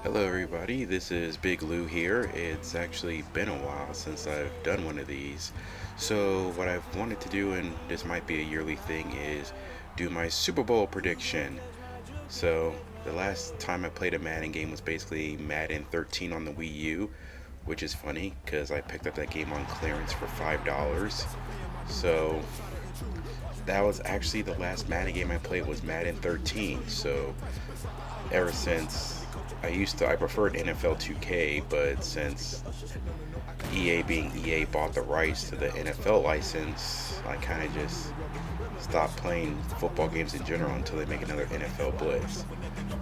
Hello everybody, this is Big Lou here. It's actually been a while since I've done one of these. So what I've wanted to do, and this might be a yearly thing, is do my Super Bowl prediction. So the last time I played a Madden game was basically Madden 13 on the Wii U, which is funny because I picked up that game on clearance for $5. So that was actually the last Madden game I played was Madden 13. So ever since I preferred NFL 2K, but since EA being EA bought the rights to the NFL license, I kind of just stopped playing football games in general until they make another NFL Blitz.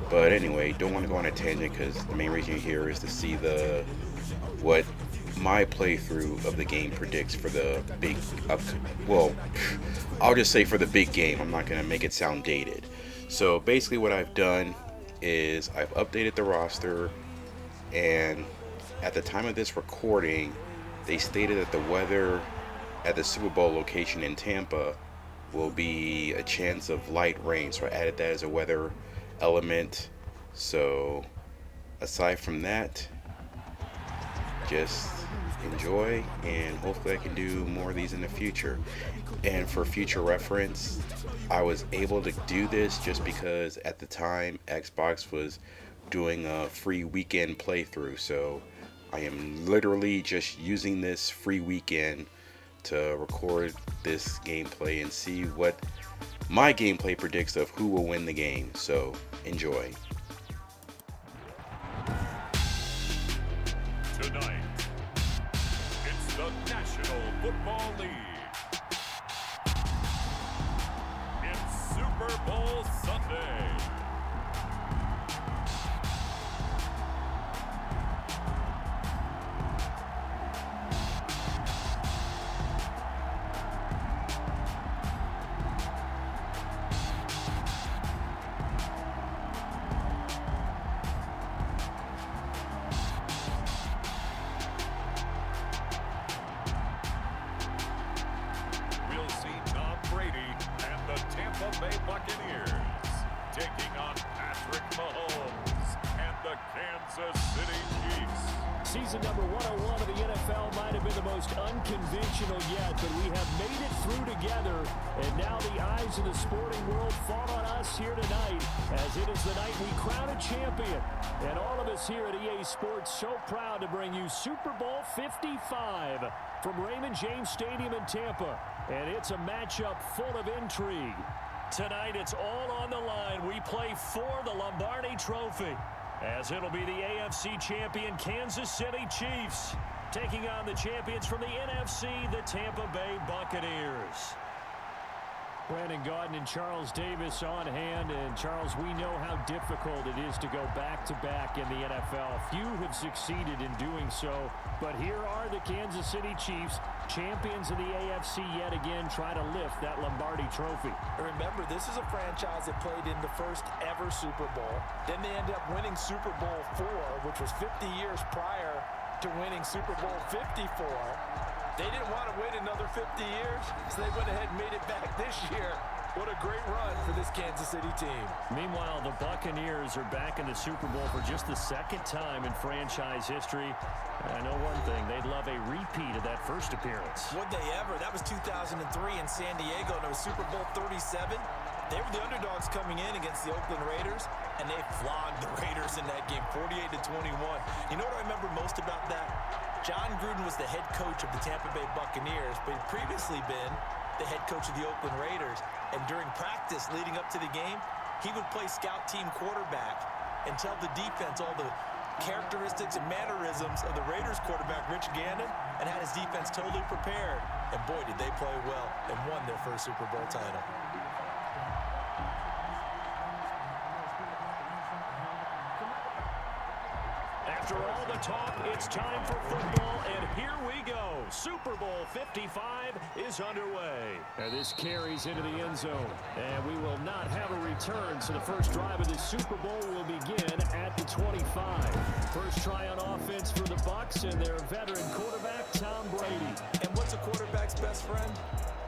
But anyway, don't want to go on a tangent because the main reason you're here is to see what my playthrough of the game predicts for the big I'll just say for the big game. I'm not going to make it sound dated. So basically what I've done is I've updated the roster, and at the time of this recording they stated that the weather at the Super Bowl location in Tampa will be a chance of light rain, so I added that as a weather element. So aside from that, just enjoy, and hopefully I can do more of these in the future. And for future reference, I was able to do this just because at the time Xbox was doing a free weekend playthrough, so I am literally just using this free weekend to record this gameplay and see what my gameplay predicts of who will win the game. So enjoy. Tonight, it's the National Football League. It's Super Bowl Sunday. We'll see Tom Brady and the Tampa Bay Buccaneers taking on Patrick Mahomes and the Kansas City Chiefs. Season number 101 of the NFL might have been the most unconventional yet, but we have made it through together, and now the eyes of the sporting world fall on us here tonight, as it is the night we crown a champion. And all of us here at EA Sports so proud to bring you Super Bowl 55 from Raymond James Stadium in Tampa, and it's a matchup full of intrigue. Tonight, it's all on the line. We play for the Lombardi Trophy, as it'll be the AFC champion Kansas City Chiefs taking on the champions from the NFC, the Tampa Bay Buccaneers. Brandon Gaudin and Charles Davis on hand. And Charles, we know how difficult it is to go back-to-back in the NFL. Few have succeeded in doing so, but here are the Kansas City Chiefs, champions of the AFC yet again, try to lift that Lombardi Trophy. Remember, this is a franchise that played in the first ever Super Bowl. Then they ended up winning Super Bowl IV, which was 50 years prior to winning Super Bowl 54. They didn't want to wait another 50 years, so they went ahead and made it back this year. What a great run for this Kansas City team. Meanwhile, the Buccaneers are back in the Super Bowl for just the second time in franchise history. I know one thing, they'd love a repeat of that first appearance. Would they ever? That was 2003 in San Diego, and it was Super Bowl 37. They were the underdogs coming in against the Oakland Raiders, and they flogged the Raiders in that game, 48-21. You know what I remember most about that? John Gruden was the head coach of the Tampa Bay Buccaneers, but he'd previously been the head coach of the Oakland Raiders. And during practice leading up to the game, he would play scout team quarterback and tell the defense all the characteristics and mannerisms of the Raiders quarterback, Rich Gannon, and had his defense totally prepared. And boy, did they play well and won their first Super Bowl title. After all the talk, it's time for football, and here we go. Super Bowl 55 is underway. And this carries into the end zone, and we will not have a return, so the first drive of the Super Bowl will begin at the 25. First try on offense for the Bucs and their veteran quarterback, Tom Brady. And what's a quarterback's best friend?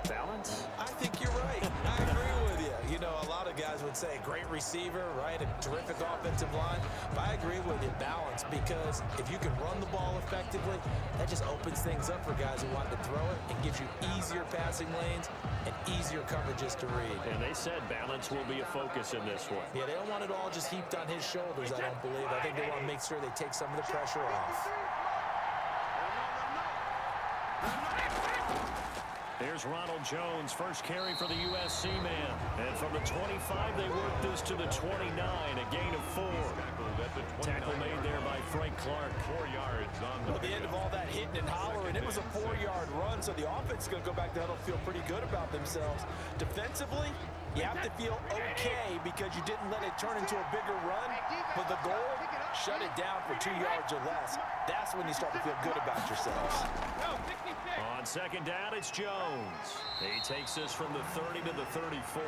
Balance? I think you're right. I agree with you. You know, a lot of guys would say, great receiver, right? A terrific offensive line. But I agree with you, balance, because if you can run the ball effectively, that just opens things up for guys who want to throw it and gives you easier passing lanes and easier coverages to read. And they said balance will be a focus in this one. Yeah, they don't want it all just heaped on his shoulders, I don't believe. I think they want to make sure they take some of the pressure off. Here's Ronald Jones, first carry for the USC man. And from the 25, they work this to the 29, a gain of 4. Tackle made there by Frank Clark. 4 yards on the Well, the end of all that hitting and hollering, it was a 4-yard run, so the offense is going to go back to huddle, feel pretty good about themselves. Defensively, you have to feel okay because you didn't let it turn into a bigger run, but the goal, shut it down for 2 yards or less. That's when you start to feel good about yourselves. On second down, it's Jones. He takes this from the 30 to the 34.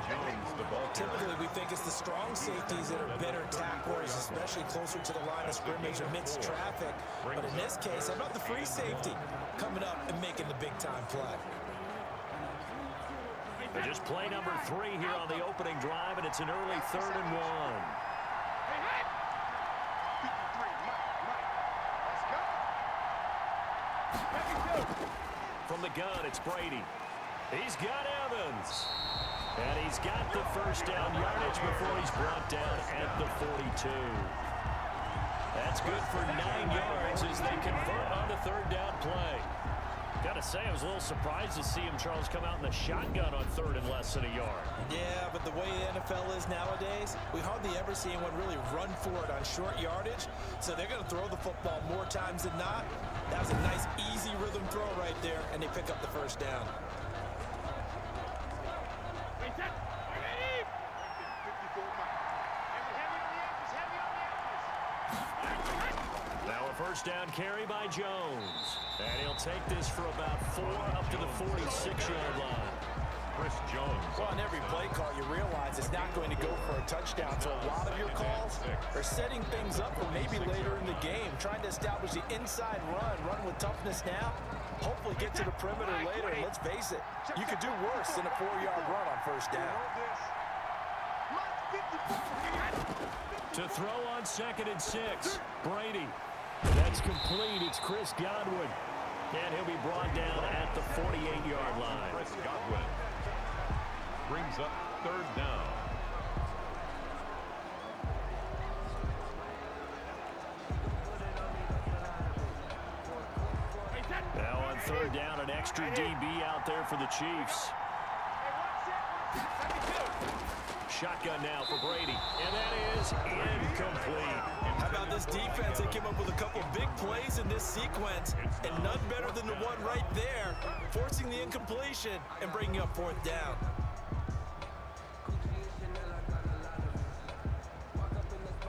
Jones, the ball carrier. Typically, we think it's the strong safeties that are better tacklers, especially closer to the line of scrimmage amidst traffic. But in this case, how about the free safety coming up and making the big-time play? They just play number 3 here on the opening drive, and it's an early 3rd and 1. From the gun, it's Brady. He's got Evans. And he's got the first down yardage before he's brought down at the 42. That's good for 9 yards as they convert on the 3rd down play. Gotta say, I was a little surprised to see him, Charles, come out in the shotgun on 3rd and less than a yard. Yeah, but the way the NFL is nowadays, we hardly ever see anyone really run for it on short yardage. So they're going to throw the football more times than not. That was a nice, easy rhythm throw right there, and they pick up the first down. Now a first down carry by Jones. And he'll take this for about 4 up to the 46-yard line. Chris Jones. Well, on every play call, you realize it's not going to go for a touchdown. So a lot of your calls are setting things up for maybe later in the game, trying to establish the inside run with toughness now, hopefully get to the perimeter later. And let's face it, you could do worse than a 4-yard run on first down. To throw on 2nd and 6, Brady. That's complete. It's Chris Godwin. And he'll be brought down at the 48-yard line. Chris Godwin brings up 3rd down. Now on 3rd down, an extra DB out there for the Chiefs. Shotgun now for Brady, and that is incomplete. How about this defense? They came up with a couple big plays in this sequence, and none better than the one right there, forcing the incompletion and bringing up 4th down.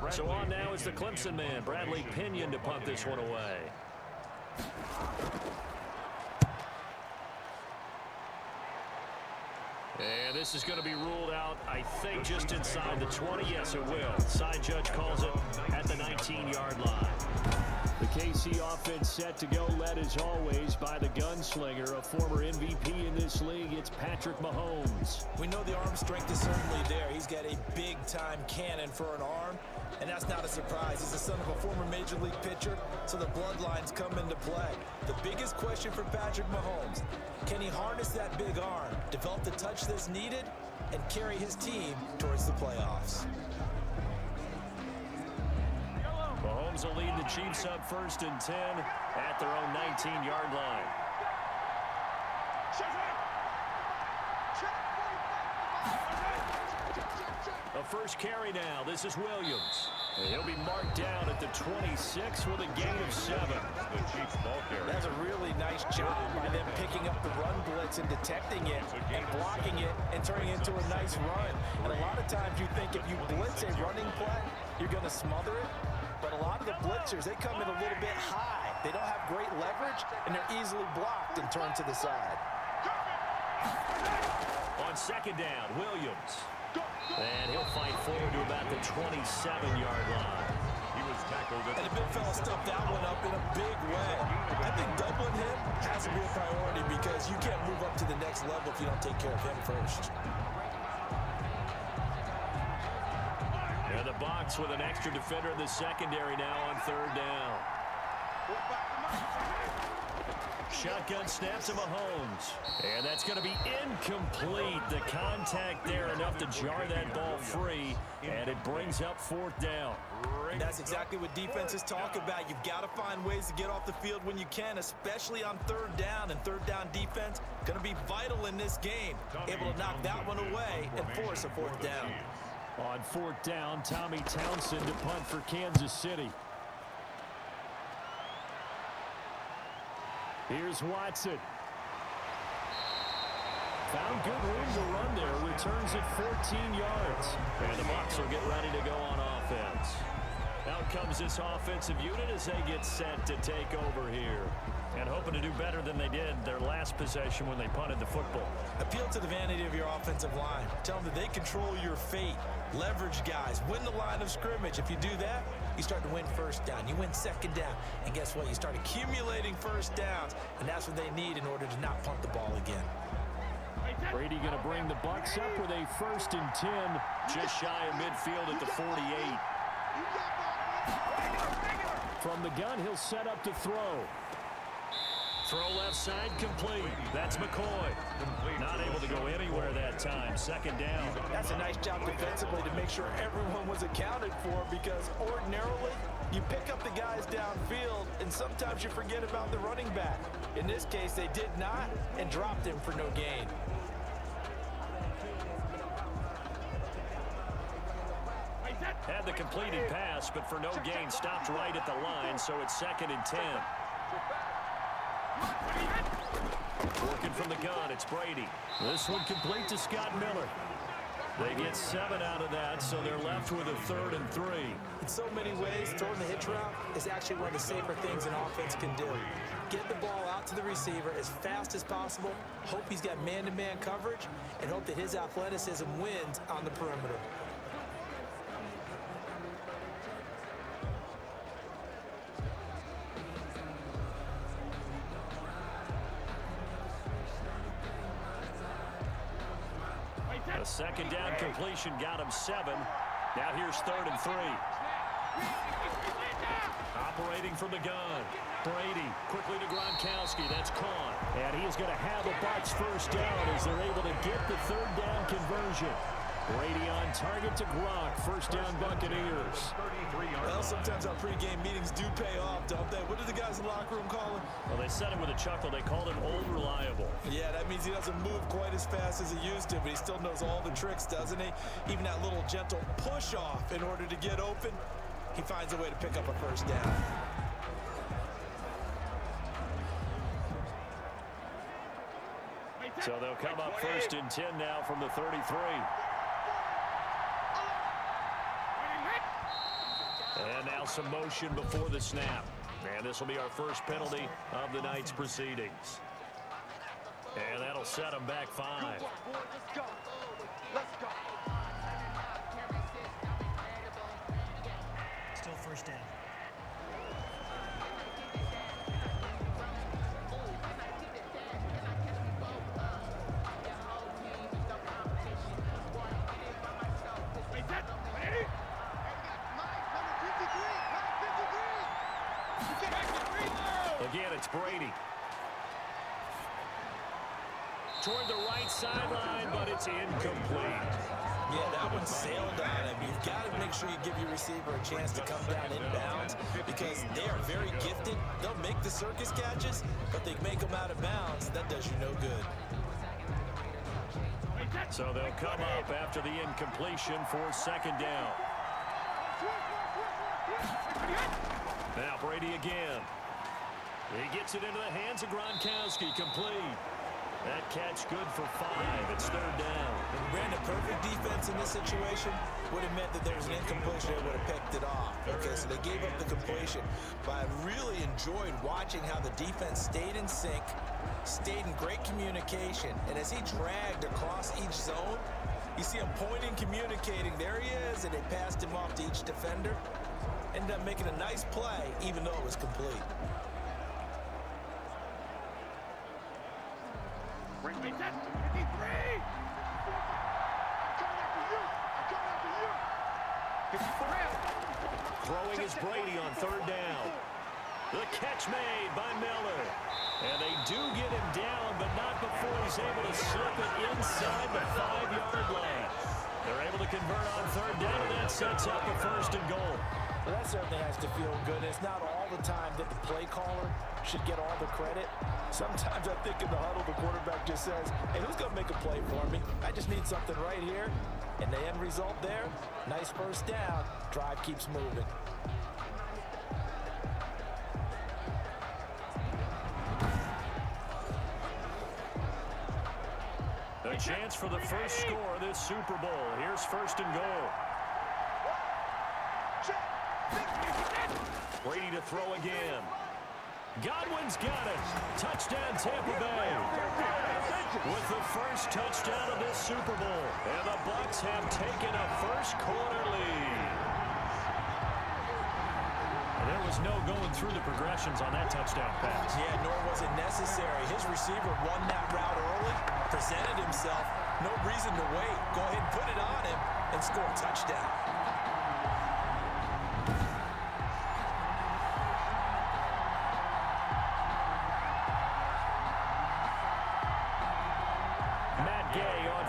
So on now is the Clemson man, Bradley Pinion, to punt this one away. And this is going to be ruled out, I think, just inside the 20. Yes, it will. Side judge calls it at the 19-yard line. The KC offense set to go, led as always by the gunslinger, a former MVP in this league. It's Patrick Mahomes. We know the arm strength is certainly there. He's got a big-time cannon for an arm, and that's not a surprise. He's the son of a former Major League pitcher, so the bloodlines come into play. The biggest question for Patrick Mahomes, can he harness that big arm, develop the touch that's needed, and carry his team towards the playoffs? Mahomes will lead the Chiefs up 1st and 10 at their own 19-yard line. A first carry now. This is Williams. And he'll be marked down at the 26 with a gain of 7. The Chiefs ball carrier. That's a really nice job by them picking up the run blitz and detecting it and blocking it and turning it into a nice run. And a lot of times you think if you blitz a running play, you're going to smother it. But a lot of the blitzers, they come in a little bit high. They don't have great leverage, and they're easily blocked and turned to the side. On 2nd down, Williams. And he'll fight forward to about the 27-yard line. He was tackled at And the big fella stuffed that one up in a big way. I think doubling him has to be a priority because you can't move up to the next level if you don't take care of him first. box with an extra defender in the secondary now on third down. Shotgun snaps to Mahomes. And that's going to be incomplete. The contact there enough to jar that ball free. And it brings up fourth down. And that's exactly what defenses talk about. You've got to find ways to get off the field when you can, especially on third down. And third down defense going to be vital in this game. Able to knock that one away and force a fourth down. On fourth down, Tommy Townsend to punt for Kansas City. Here's Watson. Found good room to run there. Returns it 14 yards. And the Bucs will get ready to go on offense. Out comes this offensive unit as they get set to take over here. And hoping to do better than they did their last possession when they punted the football. Appeal to the vanity of your offensive line. Tell them that they control your fate. Leverage guys. Win the line of scrimmage. If you do that, you start to win first down. You win second down. And guess what? You start accumulating first downs. And that's what they need in order to not punt the ball again. Brady going to bring the Bucs up with a 1st and 10. Just shy of midfield at the 48. From the gun, he'll set up to throw. Throw left side, complete. That's McCoy. Not able to go anywhere that time. Second down. That's a nice job defensively to make sure everyone was accounted for, because ordinarily you pick up the guys downfield and sometimes you forget about the running back. In this case, they did not and dropped him for no gain. Had the completed pass, but for no gain, stopped right at the line, so it's 2nd and 10. Working from the gun, it's Brady. This one complete to Scott Miller. They get 7 out of that, so they're left with a 3rd and 3. In so many ways, throwing the hitch route is actually one of the safer things an offense can do. Get the ball out to the receiver as fast as possible, hope he's got man-to-man coverage, and hope that his athleticism wins on the perimeter. A second down completion got him 7. Now here's 3rd and 3. Operating from the gun. Brady quickly to Gronkowski. That's caught. And he's going to have a Bucs first down as they're able to get the 3rd down conversion. Brady on target to Gronk. First down Buccaneers. Well, sometimes our pregame meetings do pay off, don't they? What did the guys in the locker room call him? Well, they said him with a chuckle. They called him Old Reliable. Yeah, that means he doesn't move quite as fast as he used to, but he still knows all the tricks, doesn't he? Even that little gentle push-off in order to get open, he finds a way to pick up a first down. So they'll come up 1st and 10 now from the 33. And now some motion before the snap. And this will be our first penalty of the night's proceedings. And that'll set them back 5. Let's go. Let's go. Still first down. Again, it's Brady. Toward the right sideline, but it's incomplete. Yeah, that one sailed on him. You've got to make sure you give your receiver a chance to come down inbounds, because they are very gifted. They'll make the circus catches, but they make them out of bounds. That does you no good. So they'll come up after the incompletion for 2nd down. Now Brady again. He gets it into the hands of Gronkowski, complete. That catch good for 5. It's 3rd down. Ran a perfect defense in this situation. Would have meant that there was an incompletion. They would have picked it off. Okay, so they gave up the completion. But I really enjoyed watching how the defense stayed in sync, stayed in great communication, and as he dragged across each zone, you see him pointing, communicating. There he is, and they passed him off to each defender. Ended up making a nice play, even though it was complete. Throwing is Brady on third down. The catch made by Miller. And they do get him down, but not before he's able to slip it inside the 5-yard line. They're able to convert on third down, and that sets up a 1st and goal. Well, that certainly has to feel good. It's not all the time that the play caller should get all the credit. Sometimes I think in the huddle, the quarterback just says, hey, who's going to make a play for me? I just need something right here. And the end result there, nice 1st down. Drive keeps moving. A chance for the first score of this Super Bowl. Here's 1st and goal. Brady to throw again. Godwin's got it. Touchdown, Tampa Bay. With the first touchdown of this Super Bowl. And the Bucs have taken a first-quarter lead. There was no going through the progressions on that touchdown pass. Yeah, nor was it necessary. His receiver won that route early, presented himself. No reason to wait. Go ahead and put it on him and score a touchdown.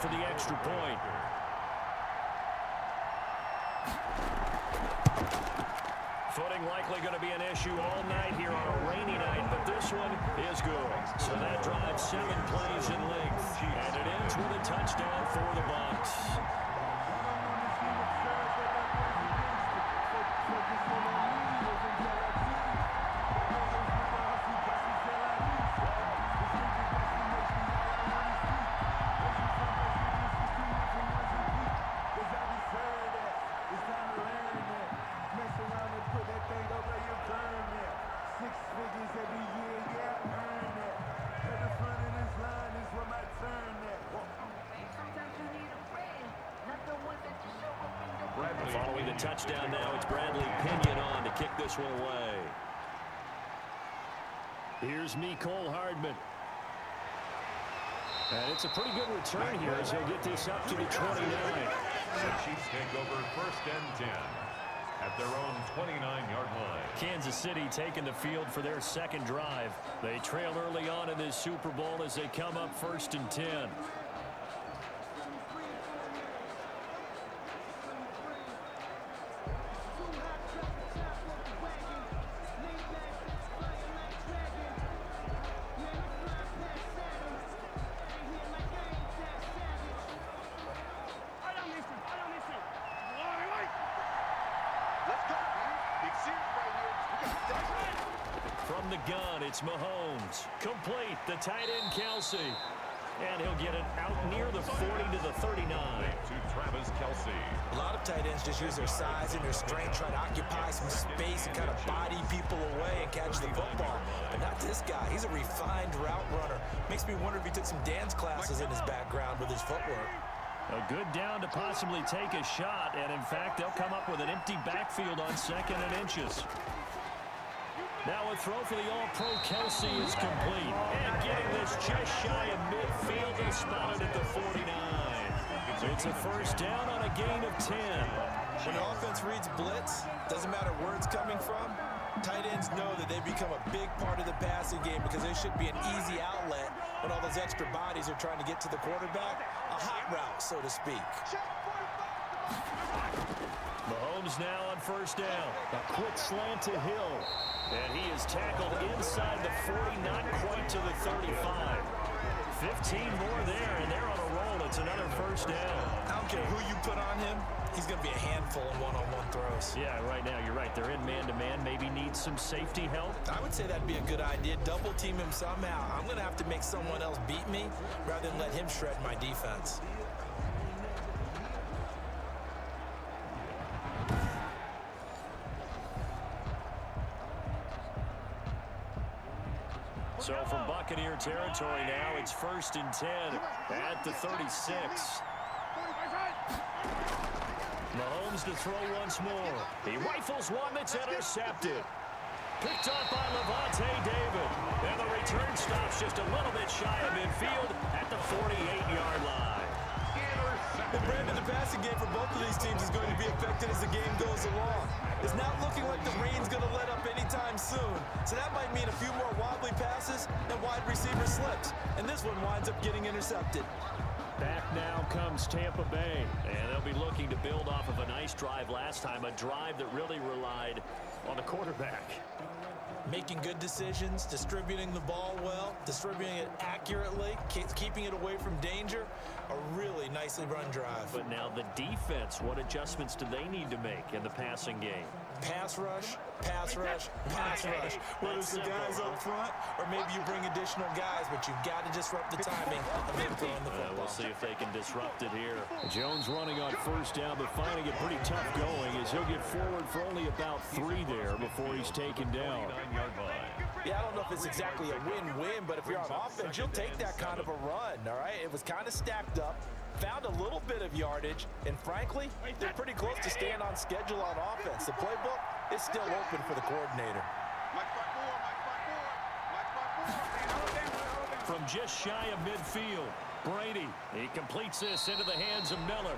For the extra point. Footing likely going to be an issue all night here on a rainy night, but this one is good. So that drives 7 plays in length, and it ends with a touchdown for the Bucs. Following the touchdown now, it's Bradley Pinion on to kick this one away. Here's Mecole Hardman. And it's a pretty good return here as he'll get this up to the 29. The Chiefs take over 1st and 10 at their own 29-yard line. Kansas City taking the field for their second drive. They trail early on in this Super Bowl as they come up 1st and 10. From the gun, it's Mahomes. Complete, the tight end, Kelsey. And he'll get it out near the 40 to the 39. To Travis Kelsey. A lot of tight ends just use their size and their strength, try to occupy some space and kind of body people away and catch the football. But not this guy. He's a refined route runner. Makes me wonder if he took some dance classes in his background with his footwork. A good down to possibly take a shot, and in fact, they'll come up with an empty backfield on 2nd and inches. Now a throw for the All-Pro Kelsey is complete. And getting this just shy of midfield and spotted at the 49. It's a 1st down on a gain of 10. When the offense reads blitz, doesn't matter where it's coming from, tight ends know that they become a big part of the passing game because they should be an easy outlet when all those extra bodies are trying to get to the quarterback. A hot route, so to speak. Mahomes now on 1st down. A quick slant to Hill. And he is tackled inside the 40, not quite to the 35. 15 more there, and they're on a roll. It's another 1st down. I don't care who you put on him. He's going to be a handful in one-on-one throws. Yeah, right now, you're right. They're in man-to-man. Maybe need some safety help. I would say that'd be a good idea. Double team him somehow. I'm going to have to make someone else beat me rather than let him shred my defense. So from Buccaneer territory now, it's 1st and 10 at the 36. Mahomes to throw once more. He rifles one that's intercepted. Picked up by Levante David. And the return stops just a little bit shy of midfield at the 48-yard line. Interception. And Brandon, the passing game for both of these teams is going to be affected as the game goes along. It's not looking like the rain's going to let up anytime soon. So that might mean a few more wobbly passes and wide receiver slips. And this one winds up getting intercepted. Back now comes Tampa Bay, and they'll be looking to build off of a nice drive last time, a drive that really relied on the quarterback. Making good decisions, distributing the ball well, distributing it accurately, keeping it away from danger. A really nicely run drive. But now the defense, what adjustments do they need to make in the passing game? Pass rush, pass rush, pass rush. Whether it's the guys up front or maybe you bring additional guys, but you've got to disrupt the timing of him throwing the football. We'll see if they can disrupt it here. Jones running on first down, but finding it pretty tough going as he'll get forward for only about 3 there before he's taken down. Yeah, I don't know if it's exactly a win-win, but if you're on offense, you'll take that kind of a run, all right? It was kind of stacked up, found a little bit of yardage, and frankly, they're pretty close to staying on schedule on offense. The playbook is still open for the coordinator. From just shy of midfield, Brady, he completes this into the hands of Miller.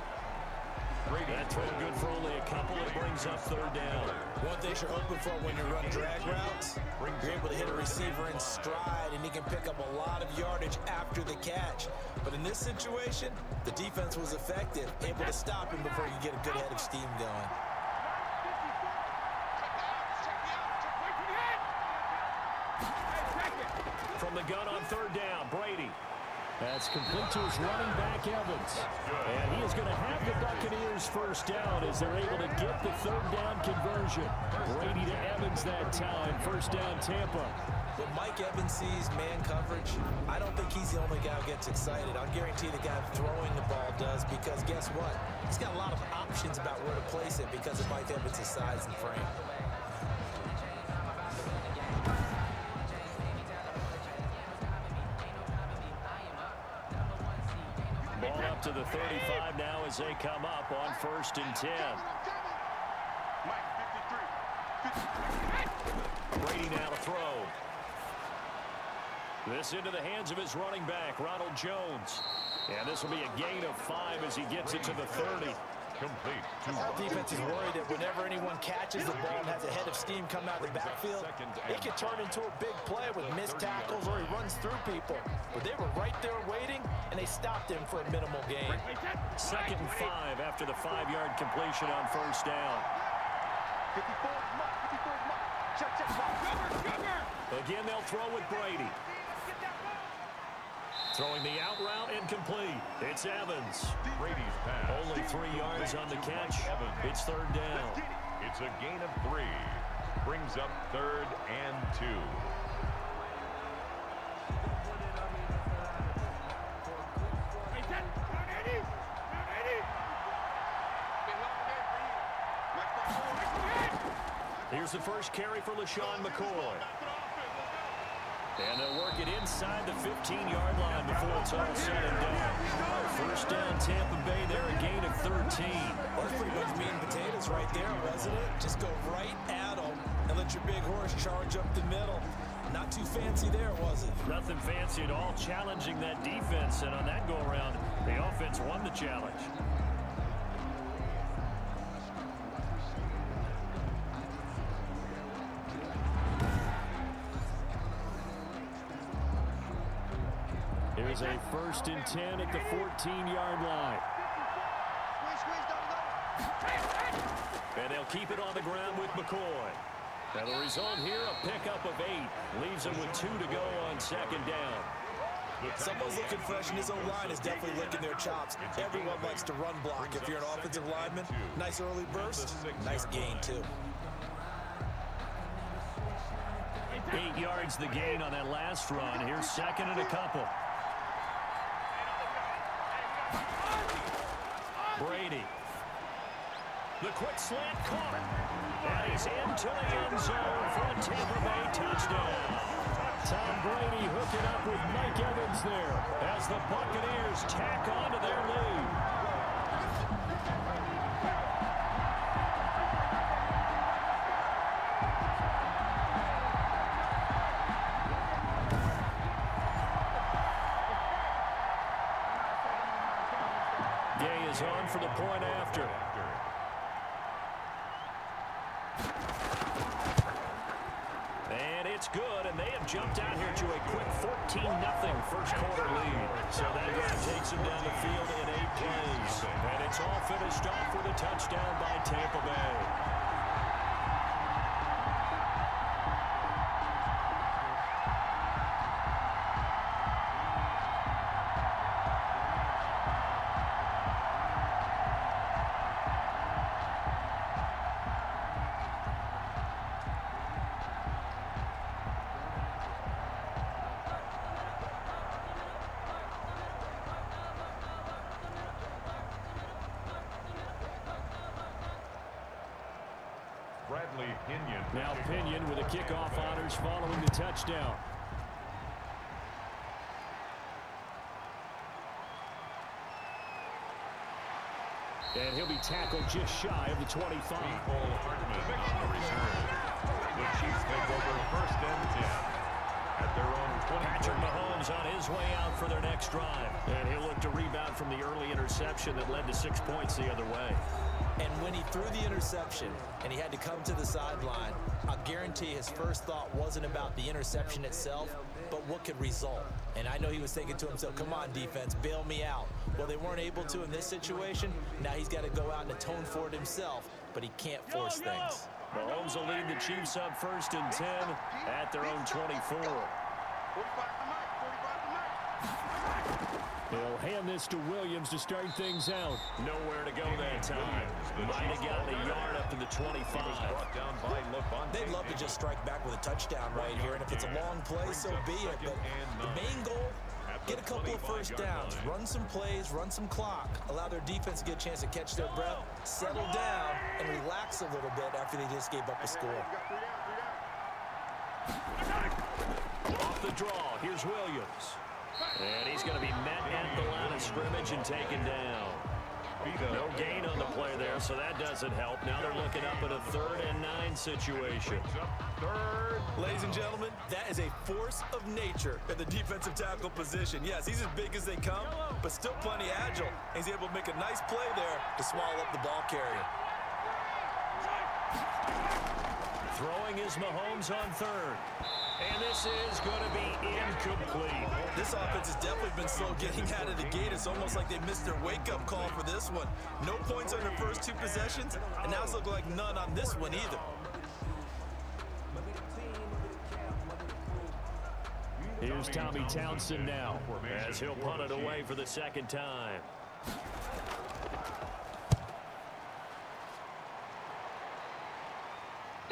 That throw good for only a couple. It brings up 3rd down. One thing you're hoping for when you run drag routes, you're able to hit a receiver in stride, and he can pick up a lot of yardage after the catch. But in this situation, the defense was effective, able to stop him before you get a good head of steam going. From the gun on 3rd down, Brady. That's complete to his running back, Evans. And he is going to have the Buccaneers first down as they're able to get the 3rd down conversion. Brady to Evans that time. First down, Tampa. When Mike Evans sees man coverage, I don't think he's the only guy who gets excited. I'll guarantee the guy throwing the ball does, because guess what? He's got a lot of options about where to place it because of Mike Evans' size and frame. Ball up to the 35 now as they come up on 1st and 10. Brady now to throw. This into the hands of his running back, Ronald Jones. And this will be a gain of 5 as he gets it to the 30. Complete. Our defense is worried that whenever anyone catches the ball and has a head of steam come out of the backfield, it can turn into a big play with missed tackles or he runs through people. But they were right there waiting, and they stopped him for a minimal gain. 2nd and 5 after the 5-yard completion on 1st down. Again, they'll throw with Brady. Throwing the out route, incomplete. It's Evans. Brady's pass. Only 3 yards on the catch. It's 3rd down. It's a gain of 3. Brings up 3rd and 2. Here's the first carry for LaShawn McCoy. And they'll work it inside the 15-yard line before it's all said and done. First down, Tampa Bay there, a gain of 13. That's pretty much meat and potatoes right there, wasn't it? Just go right at them and let your big horse charge up the middle. Not too fancy there, was it? Nothing fancy at all, challenging that defense. And on that go-around, the offense won the challenge. Here's a 1st and 10 at the 14-yard line. And they'll keep it on the ground with McCoy. Now the result here, a pickup of 8. Leaves them with 2 to go on 2nd down. Someone's looking fresh, and his own line is definitely licking their chops. Everyone likes to run block if you're an offensive lineman. Nice early burst, nice gain, too. 8 yards the gain on that last run. Here's 2nd and a couple. Brady. The quick slant caught. And he's into the end zone for a Tampa Bay touchdown. Tom Brady hooking up with Mike Evans there as the Buccaneers tack on to their lead. Gay is on for the point after. And it's good, and they have jumped out here to a quick 14-0 first quarter lead. So that drive takes them down the field in 8 plays. And it's all finished off with a touchdown by Tampa Bay. Now Pinion with the kickoff honors following the touchdown. And he'll be tackled just shy of the 25. The Chiefs take over first and 10 at their own 20. Patrick Mahomes on his way out for their next drive. And he'll look to rebound from the early interception that led to 6 points the other way. And when he threw the interception and he had to come to the sideline, I'll guarantee his first thought wasn't about the interception itself, but what could result. And I know he was thinking to himself, come on, defense, bail me out. Well, they weren't able to in this situation. Now he's got to go out and atone for it himself, but he can't force things. Mahomes will lead the Chiefs up first and 10 at their own 24. He'll hand this to Williams to start things out. Nowhere to go that time. Might have gotten a yard up to the 25. They'd love to just strike back with a touchdown right here, and if it's a long play, so be it. But the main goal, get a couple of first downs, run some plays, run some clock, allow their defense to get a chance to catch their breath, settle down, and relax a little bit after they just gave up a score. Off the draw, here's Williams. And he's going to be met at the line of scrimmage and taken down. No gain on the play there, so that doesn't help. Now they're looking up at a 3rd and 9 situation. Ladies and gentlemen, that is a force of nature at the defensive tackle position. Yes, he's as big as they come, but still plenty agile. He's able to make a nice play there to swallow up the ball carrier. Throwing is Mahomes on 3rd. And this is going to be incomplete. This offense has definitely been slow getting out of the gate. It's almost like they missed their wake-up call for this one. No points on their first 2 possessions, and now it's looking like none on this one either. Here's Tommy Townsend now, as he'll punt it away for the 2nd time.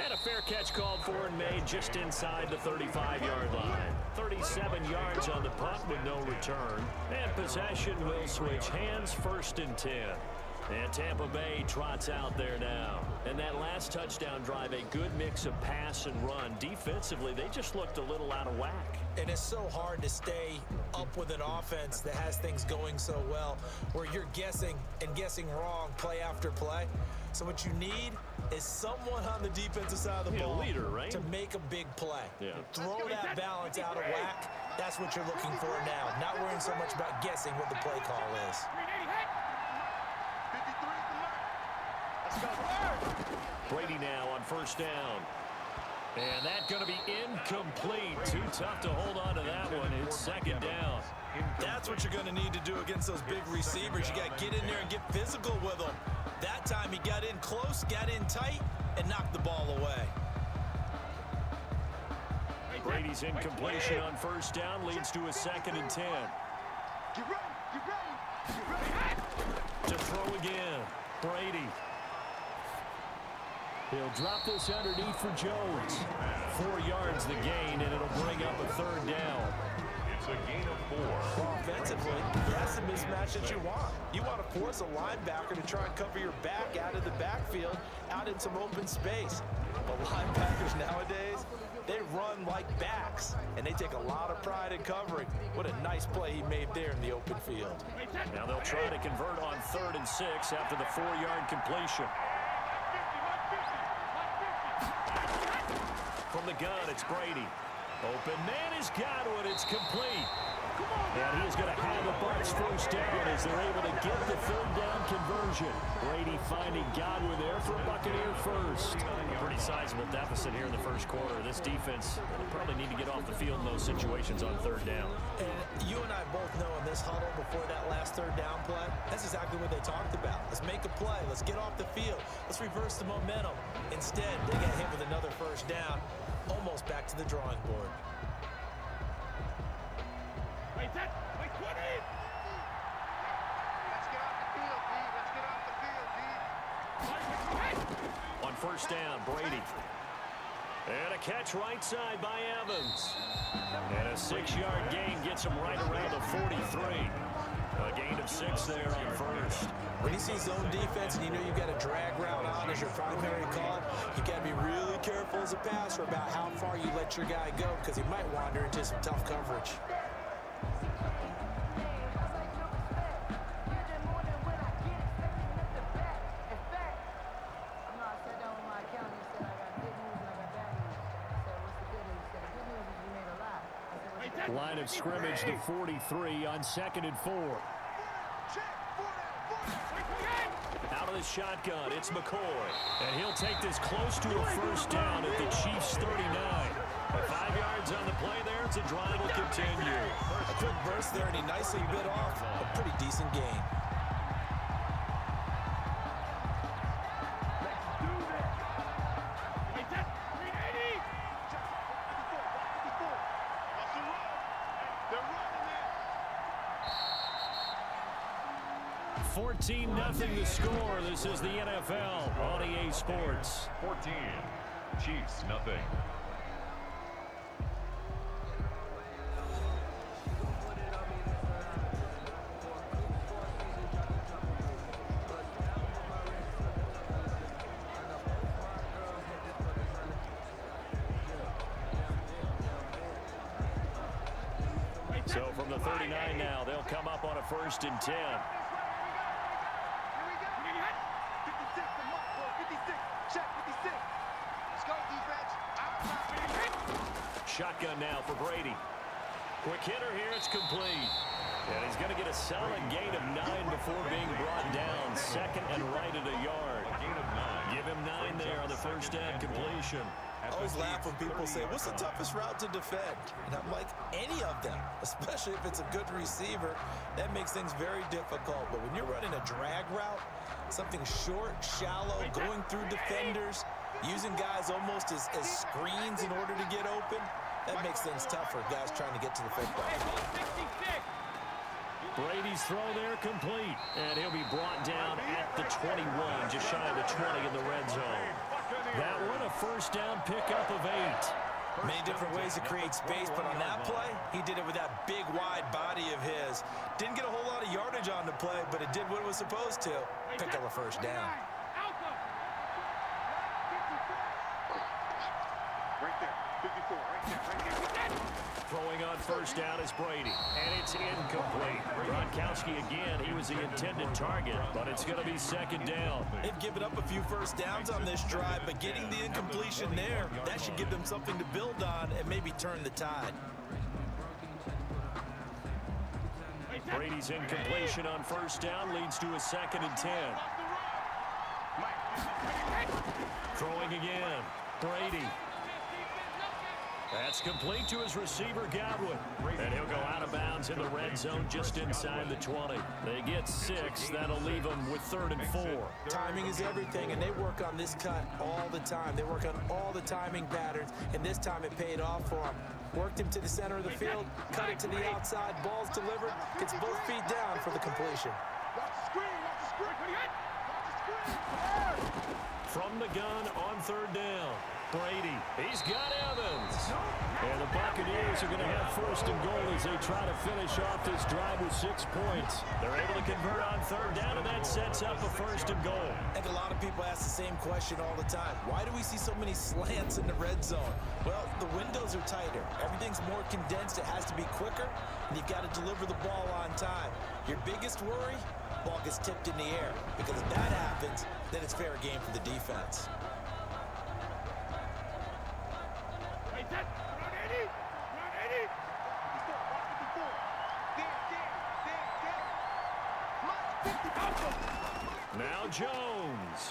And a fair catch called for and made just inside the 35-yard line. 37 yards on the punt with no return. And possession will switch hands, 1st and 10. And Tampa Bay trots out there now. And that last touchdown drive, a good mix of pass and run. Defensively, they just looked a little out of whack. And it's so hard to stay up with an offense that has things going so well, where you're guessing and guessing wrong play after play. So what you need is someone on the defensive side of the ball leader, right? to make a big play. Yeah. Throw that balance out of whack. That's what you're looking for now. Not worrying so much about guessing what the play call is. Brady now on 1st down. And that's going to be incomplete. Too tough to hold on to that one. It's 2nd down. That's what you're going to need to do against those big receivers. You got to get in there and get physical with them. That time he got in close, got in tight, and knocked the ball away. Brady's incompletion on 1st down leads to a 2nd and 10. Get ready, get ready, get ready. To throw again, Brady. He'll drop this underneath for Jones. 4 yards the gain, and it'll bring up a 3rd down. It's a gain of 4. Offensively, that's the mismatch that you want. You want to force a linebacker to try and cover your back out of the backfield, out in some open space. But linebackers nowadays, they run like backs, and they take a lot of pride in covering. What a nice play he made there in the open field. Now they'll try to convert on 3rd and 6 after the 4-yard completion. From the gun, it's Brady. Open man has got one. It's complete. And he is going to have the Bucs first down as they're able to get the third down conversion. Brady finding Godwin there for Buccaneer first. A pretty sizable deficit here in the first quarter. This defense will probably need to get off the field in those situations on third down. And you and I both know in this huddle before that last third down play, that's exactly what they talked about. Let's make a play. Let's get off the field. Let's reverse the momentum. Instead, they get hit with another first down, almost back to the drawing board. Let's get off the field, D. Let's get off the field, D. On first down, Brady. And a catch right side by Evans. And a 6-yard gain gets him right around the 43. A gain of 6 there on first. When you see zone defense and you know you've got a drag route on as your primary call, you got to be really careful as a passer about how far you let your guy go because he might wander into some tough coverage. Line of scrimmage, the 43 on 2nd and 4. Out of the shotgun, it's McCoy. And he'll take this close to a first down at the Chiefs' 39. 5 yards on the play there. It's a drive will continue. A quick burst there, and he nicely bit off a pretty decent gain. Nothing to score. This is the NFL on EA Sports. 14. Chiefs, nothing. So from the 39 now, they'll come up on a 1st and 10. Shotgun now for Brady. Quick hitter here, it's complete. And he's going to get a solid gain of 9 before being brought down. 2nd and right at a yard. Give him 9 there on the first down completion. I always laugh when people say, what's the toughest route to defend? And I'm like, any of them, especially if it's a good receiver. That makes things very difficult. But when you're running a drag route, something short, shallow, going through defenders, using guys almost as screens in order to get open, that makes things tough for guys trying to get to the football. Brady's throw there complete. And he'll be brought down at the 21, just shy of the 20 in the red zone. That one, a first down pickup of 8. Many different ways to create space, but on that play, he did it with that big, wide body of his. Didn't get a whole lot of yardage on the play, but it did what it was supposed to. Picked up a first down. Right there. 54, right there. Throwing on first down is Brady, and it's incomplete. Gronkowski again, he was the intended target, but it's going to be 2nd down. They've given up a few first downs on this drive, but getting the incompletion there, that should give them something to build on and maybe turn the tide. Brady's incompletion on first down leads to a 2nd and 10. Throwing again, Brady. That's complete to his receiver, Godwin. And he'll go out of bounds in the red zone just inside the 20. They get 6. That'll leave them with 3rd and 4. Timing is everything, and they work on this cut all the time. They work on all the timing patterns, and this time it paid off for them. Worked him to the center of the field, cut it to the outside, ball's delivered, gets both feet down for the completion. From the gun on 3rd down, Brady. He's got Evans. And the Buccaneers are going to have 1st and goal as they try to finish off this drive with 6 points. They're able to convert on 3rd down, and that sets up a 1st and goal. I think a lot of people ask the same question all the time. Why do we see so many slants in the red zone? Well, the windows are tighter. Everything's more condensed. It has to be quicker, and you've got to deliver the ball on time. Your biggest worry? Ball gets tipped in the air, because if that happens, then it's fair game for the defense. Now Jones.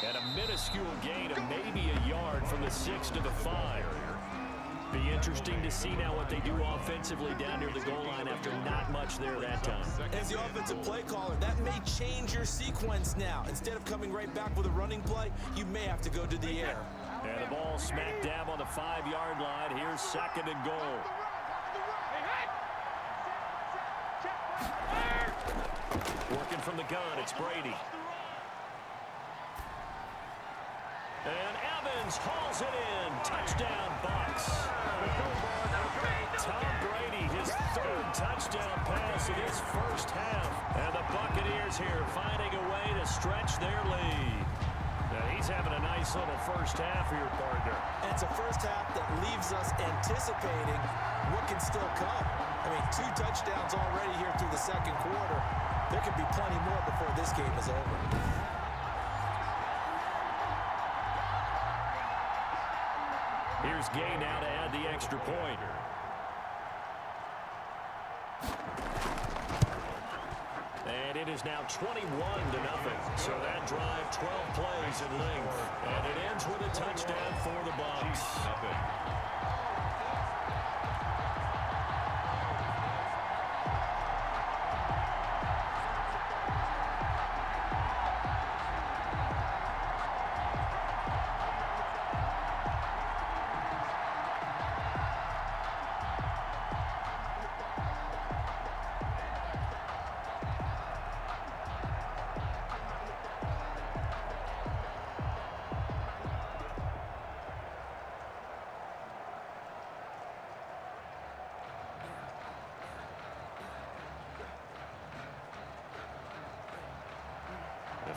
And a minuscule gain of maybe a yard from the 6 to the 5. Be interesting to see now what they do offensively down near the goal line after not much there that time. As the offensive play caller, that may change your sequence now. Instead of coming right back with a running play, you may have to go to the air. And the ball smack dab on the 5-yard line. Here's 2nd and goal. Working from the gun, it's Brady. And Evans hauls it in. Touchdown, Bucs. Tom Brady, his 3rd touchdown pass in his first half. And the Buccaneers here finding a way to stretch their lead. Now he's having a nice little first half here, partner. And it's a first half that leaves us anticipating what can still come. I mean, 2 touchdowns already here through the 2nd quarter. There could be plenty more before this game is over. Here's Gay now to add the extra point. And it is now 21-0. So that drive, 12 plays in length. And it ends with a touchdown for the Bucs.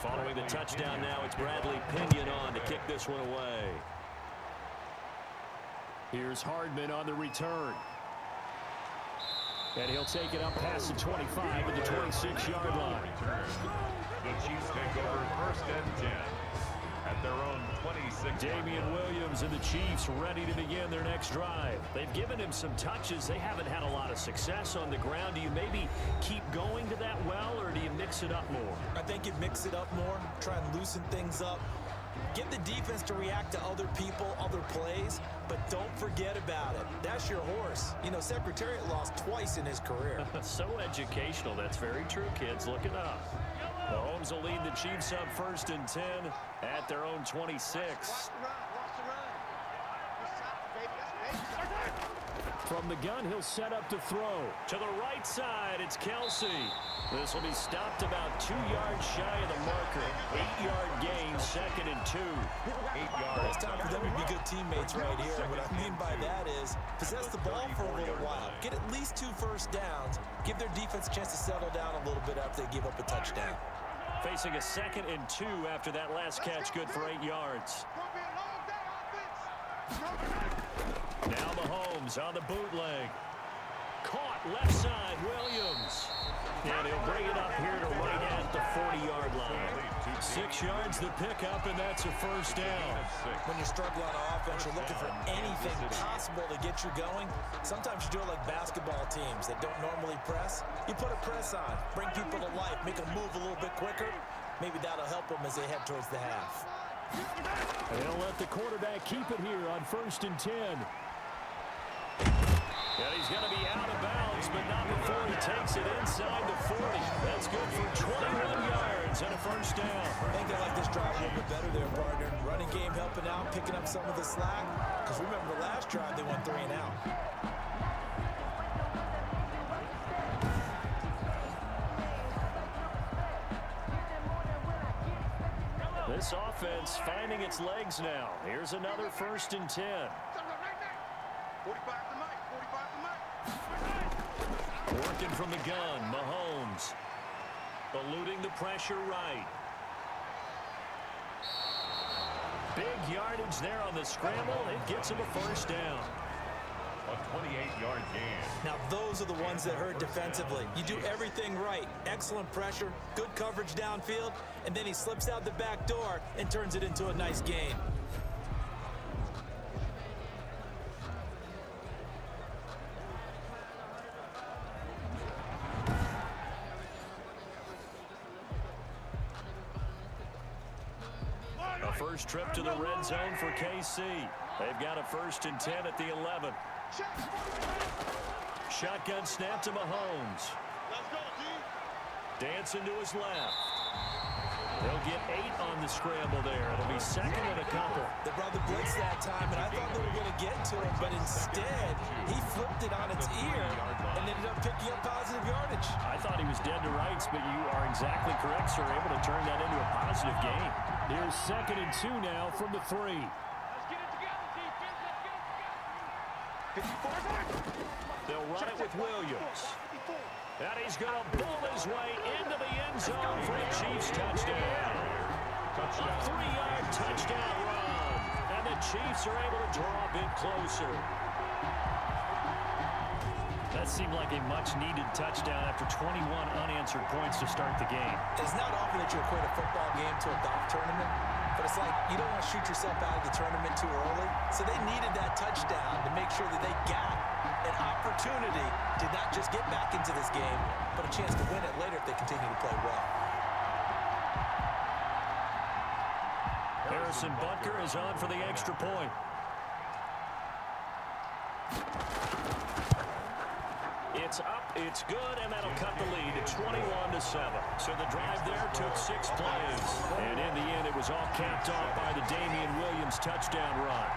Following the touchdown now, it's Bradley Pinion on to kick this one away. Here's Hardman on the return. And he'll take it up past the 25 at the 26-yard line. The Chiefs take over 1st and 10 at their own 26. Damian Williams and the Chiefs ready to begin their next drive. They've given him some touches. They haven't had a lot of success on the ground. Do you maybe keep going to that well, or do you mix it up more? I think you mix it up more, try and loosen things up. Get the defense to react to other people, other plays, but don't forget about it. That's your horse. You know, Secretariat lost twice in his career. So educational. That's very true, kids. Look it up. Mahomes will lead the Chiefs up 1st and 10 at their own 26. From the gun, he'll set up to throw. To the right side, it's Kelsey. This will be stopped about 2 yards shy of the marker. 8-yard gain, 2nd and 2. 8 yards. It's time for them to be good teammates right here. And what I mean by that is possess the ball for a little while. Get at least 2 first downs. Give their defense a chance to settle down a little bit after they give up a touchdown. Facing a 2nd and 2 after that last catch, good for 8 yards. Now Mahomes on the bootleg. Caught left side, Williams. And he'll bring it up here to right at the 40-yard line. 6 yards the pickup, and that's a first down. When you're struggling on offense, you're looking for anything possible to get you going. Sometimes you do it like basketball teams that don't normally press. You put a press on, bring people to life, make them move a little bit quicker. Maybe that'll help them as they head towards the half. And they'll let the quarterback keep it here on 1st and 10. And he's going to be out of bounds, but not before he takes it inside the 40. That's good for 21 yards and a first down. I think they like this drive a little bit better there, partner. Running game helping out, picking up some of the slack. Because remember the last drive, they went 3 and out. This offense finding its legs now. Here's another 1st and 10. 45 to Mike. 45 to Mike. Working from the gun, Mahomes. Eluding the pressure right. Big yardage there on the scramble. It gets him a first down. A 28-yard gain. Now, those are the ones that hurt defensively. You do everything right. Excellent pressure, good coverage downfield, and then he slips out the back door and turns it into a nice gain. first trip to the red zone for KC. They've got a 1st and 10 at the 11. Shotgun snap to Mahomes. Dancing to his left. They'll get 8 on the scramble there. It'll be 2nd and a couple. They brought the blitz that time, and I thought they were going to get to him, but instead, he flipped it on its ear and ended up picking up positive yardage. I thought he was dead to rights, but you are exactly correct, sir. Able to turn that into a positive gain. Here's 2nd and 2 now from the 3. Let's get it together, defense. Let's get it together. They'll run it with Williams. And he's going to bowl his way into the end zone for a Chiefs touchdown. A 3-yard touchdown run. And the Chiefs are able to draw a bit closer. That seemed like a much-needed touchdown after 21 unanswered points to start the game. It's not often that you equate a football game to a golf tournament, but it's like you don't want to shoot yourself out of the tournament too early. So they needed that touchdown to make sure that they got an opportunity to not just get back into this game, but a chance to win it later if they continue to play well. Harrison Butker is on for the extra point. It's up, it's good, and that'll cut the lead to 21-7. So the drive there took 6 plays. And in the end, it was all capped off by the Damian Williams touchdown run.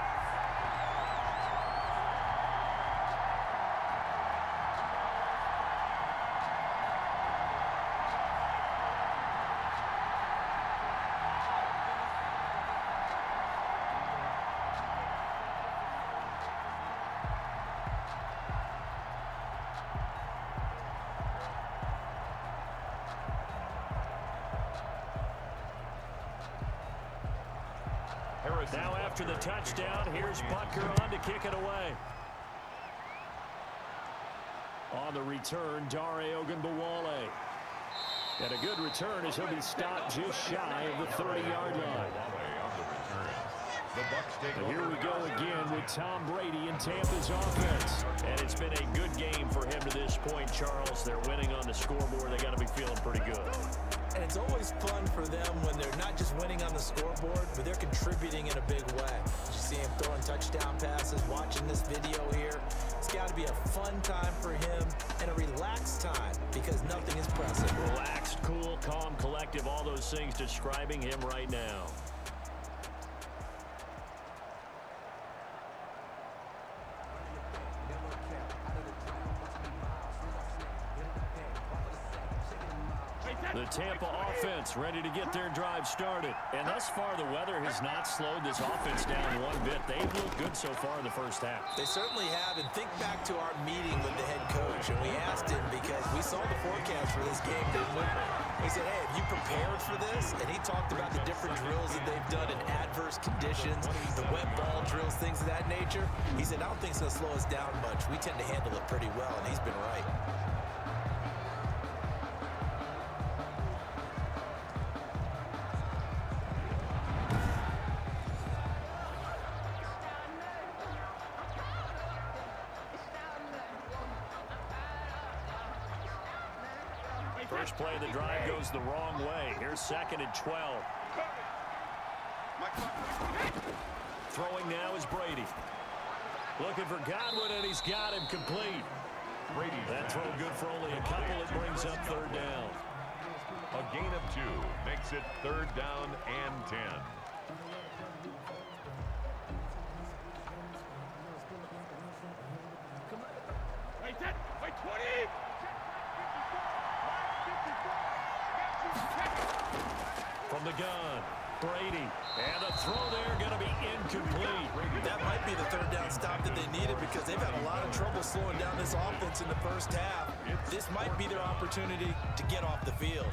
Now after the touchdown, here's Butker on to kick it away. On the return, Dare Ogunbowale. And a good return as he'll be stopped just shy of the 30-yard line. And here we go again with Tom Brady and Tampa's offense. And it's been a good game for him to this point, Charles. They're winning on the scoreboard. They got to be feeling pretty good. And it's always fun for them when they're not just winning on the scoreboard, but they're contributing in a big way. You see him throwing touchdown passes, watching this video here. It's got to be a fun time for him and a relaxed time because nothing is pressing. Relaxed, cool, calm, collective, all those things describing him right now. The Tampa offense ready to get their drive started. And thus far, the weather has not slowed this offense down one bit. They've looked good so far in the first half. They certainly have. And think back to our meeting with the head coach. And we asked him because we saw the forecast for this game, didn't we? He said, hey, have you prepared for this? And he talked about the different drills that they've done in adverse conditions, the wet ball drills, things of that nature. He said, I don't think it's going to slow us down much. We tend to handle it pretty well, and he's been right. First play of the drive goes the wrong way. Here's 2nd and 12. Throwing now is Brady. Looking for Godwin, and he's got him complete. That throw good for only a couple. It brings up 3rd down. A gain of 2 makes it 3rd down and 10. Wait, 20! From the gun, Brady. And the throw there going to be incomplete. That might be the 3rd down stop that they needed because they've had a lot of trouble slowing down this offense in the first half. This might be their opportunity to get off the field.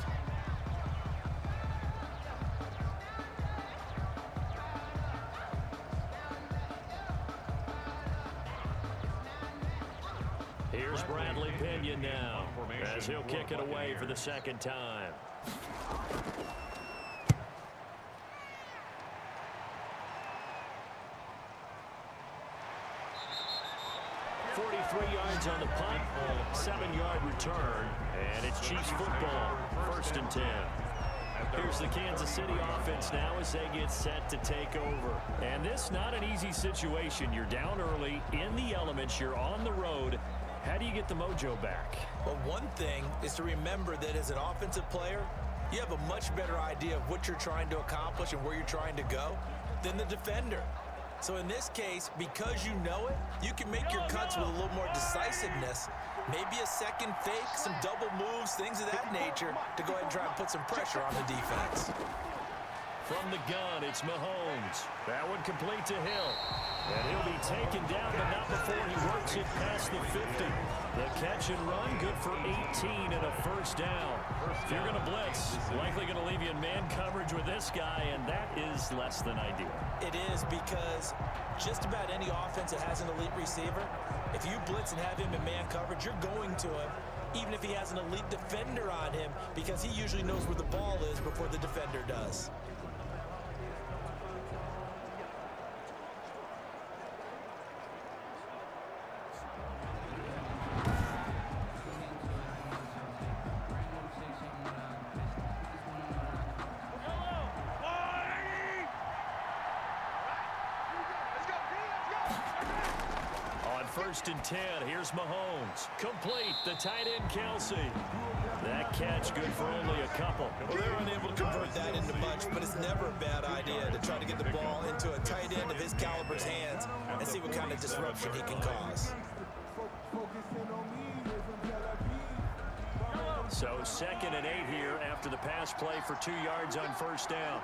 Here's Bradley Pinion now as he'll kick it away for the 2nd time. On the punt, 7-yard return, and it's Chiefs football, 1st and 10. Here's the Kansas City offense now as they get set to take over. And this not an easy situation. You're down early, in the elements, you're on the road. How do you get the mojo back? Well, one thing is to remember that as an offensive player, you have a much better idea of what you're trying to accomplish and where you're trying to go than the defender. So in this case, because you know it, you can make your cuts with a little more decisiveness. Maybe a second fake, some double moves, things of that nature to go ahead and try and put some pressure on the defense. From the gun, it's Mahomes. That one complete to Hill. And he'll be taken down, but not before he works it past the 50. The catch and run, good for 18 and a first down. If you're going to blitz, likely going to leave you in man coverage with this guy, and that is less than ideal. It is, because just about any offense that has an elite receiver, if you blitz and have him in man coverage, you're going to him, even if he has an elite defender on him, because he usually knows where the ball is before the defender does. First and 10, here's Mahomes. Complete, the tight end, Kelsey. That catch good for only a couple. Well, they're unable to convert that into much, but it's never a bad idea to try to get the ball into a tight end of his caliber's hands and see what kind of disruption he can cause. So 2nd and 8 here after the pass play for 2 yards on first down.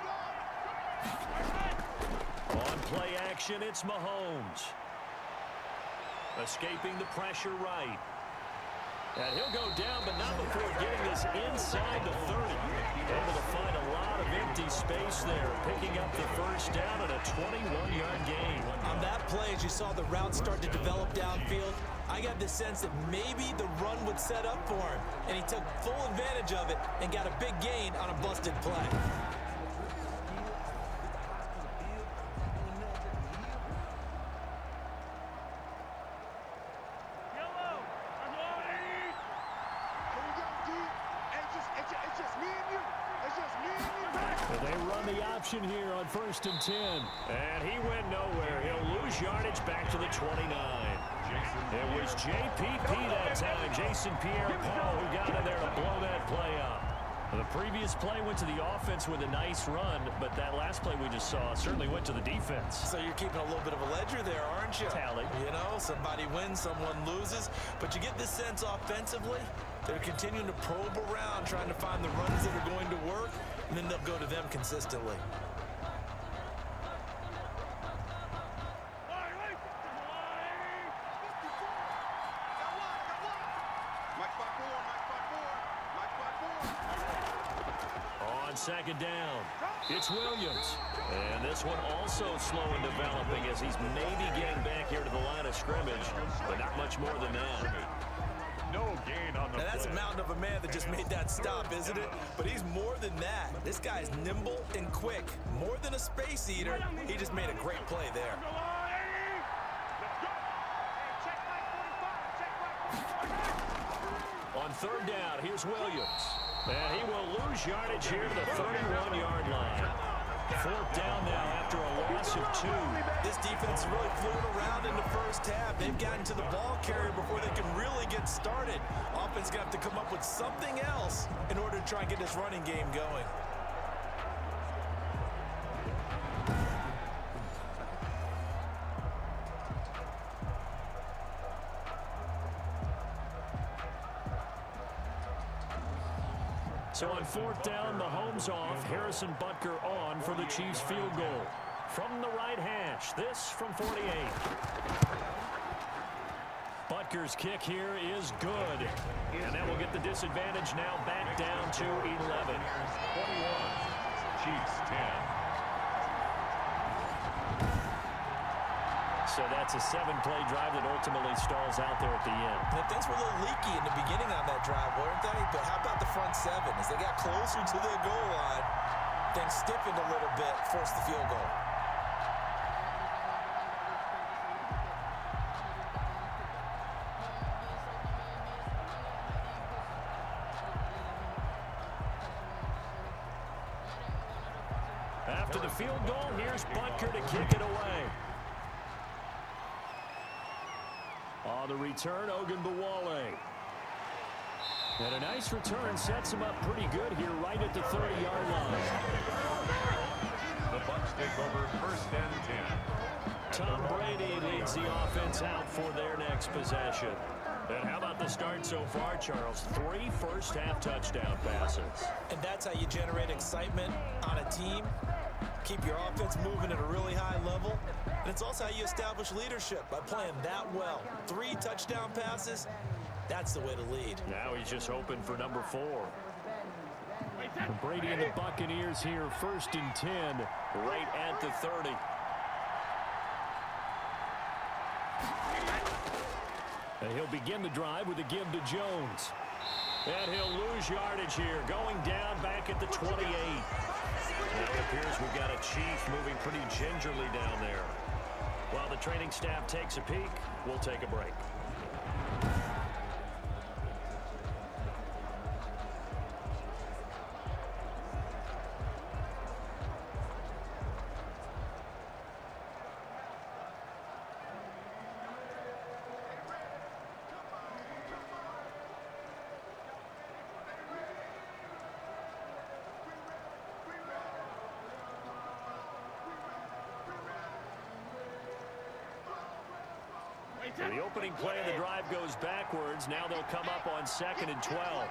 On play action, it's Mahomes. Escaping the pressure right. And he'll go down, but not before getting this inside the 30. Able to find a lot of empty space there, picking up the first down and a 21-yard gain. On that play, as you saw the route start to develop downfield, I got the sense that maybe the run would set up for him, and he took full advantage of it and got a big gain on a busted play. Here on 1st and 10. And he went nowhere. He'll lose yardage back to the 29. It was JPP that time, Jason Pierre-Paul, who got in there to blow that play up. The previous play went to the offense with a nice run, but that last play we just saw certainly went to the defense. So you're keeping a little bit of a ledger there, aren't you? Tally. You know, somebody wins, someone loses. But you get this sense offensively, they're continuing to probe around, trying to find the runs that are going to work, and then they'll go to them consistently. On 2nd down, it's Williams. And this one also slow in developing as he's maybe getting back here to the line of scrimmage, but not much more than that. No gain on the Now that's a mountain of a man that just made that stop, isn't it? But he's more than that. This guy's nimble and quick. More than a space eater, he just made a great play there. On 3rd down, here's Williams. And he will lose yardage here to the 31-yard line. 4th down now after a loss of 2. This defense is really flew around in the first half. They've gotten to the ball carrier before they can really get started. Offense going to have to come up with something else in order to try and get this running game going. So on 4th down, Mahomes off, Harrison Butker on for the Chiefs field goal. From the right hash, this from 48. Butker's kick here is good. And that will get the disadvantage now back down to 11. 21, Chiefs 10. So that's a 7-play drive that ultimately stalls out there at the end. Now, things were a little leaky in the beginning on that drive, weren't they? But how about the front 7? As they got closer to the goal line, things stiffened a little bit, forced the field goal. After the field goal, here's Butker to kick it away. On the return, Ogunbowale. And a nice return sets him up pretty good here right at the 30-yard line. The Bucs take over 1st and 10. Tom Brady leads the offense out for their next possession. And how about the start so far, Charles? 3 first-half touchdown passes. And that's how you generate excitement on a team. Keep your offense moving at a really high level. And it's also how you establish leadership by playing that well. 3 touchdown passes, that's the way to lead. Now he's just hoping for number 4. Brady and the Buccaneers here, 1st and 10, right at the 30. And he'll begin the drive with a give to Jones. And he'll lose yardage here, going down back at the 28. Now it appears we've got a Chief moving pretty gingerly down there. While the training staff takes a peek, we'll take a break. The opening play of the drive goes backwards. Now they'll come up on 2nd and 12.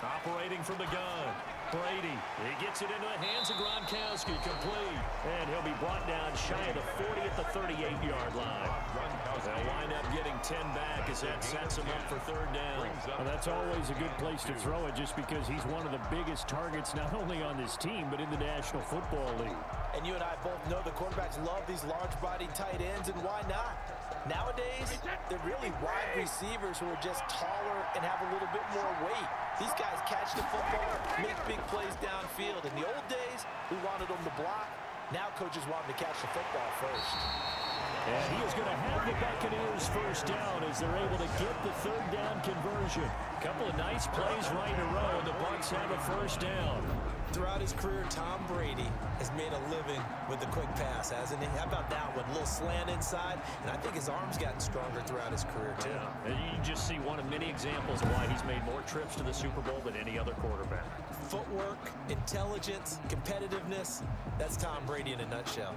Operating from the gun. Brady. He gets it into the hands of Gronkowski. Complete. And he'll be brought down shy of the 40 at the 38-yard line. They'll wind up getting 10 back as that sets him up for 3rd down. Well, that's always a good place to throw it just because he's one of the biggest targets not only on this team but in the National Football League. And you and I both know the quarterbacks love these large-bodied tight ends, and why not? Nowadays, they're really wide receivers who are just taller and have a little bit more weight. These guys catch the football, make big plays downfield. In the old days, we wanted them to block. Now coaches want them to catch the football first. And he is going to have the Buccaneers 1st down as they're able to get the 3rd down conversion. A couple of nice plays right in a row, and the Bucs have a 1st down. Throughout his career, Tom Brady has made a living with the quick pass, hasn't he? How about that one? A little slant inside, and I think his arm's gotten stronger throughout his career, too. Yeah, and you just see one of many examples of why he's made more trips to the Super Bowl than any other quarterback. Footwork, intelligence, competitiveness, that's Tom Brady in a nutshell.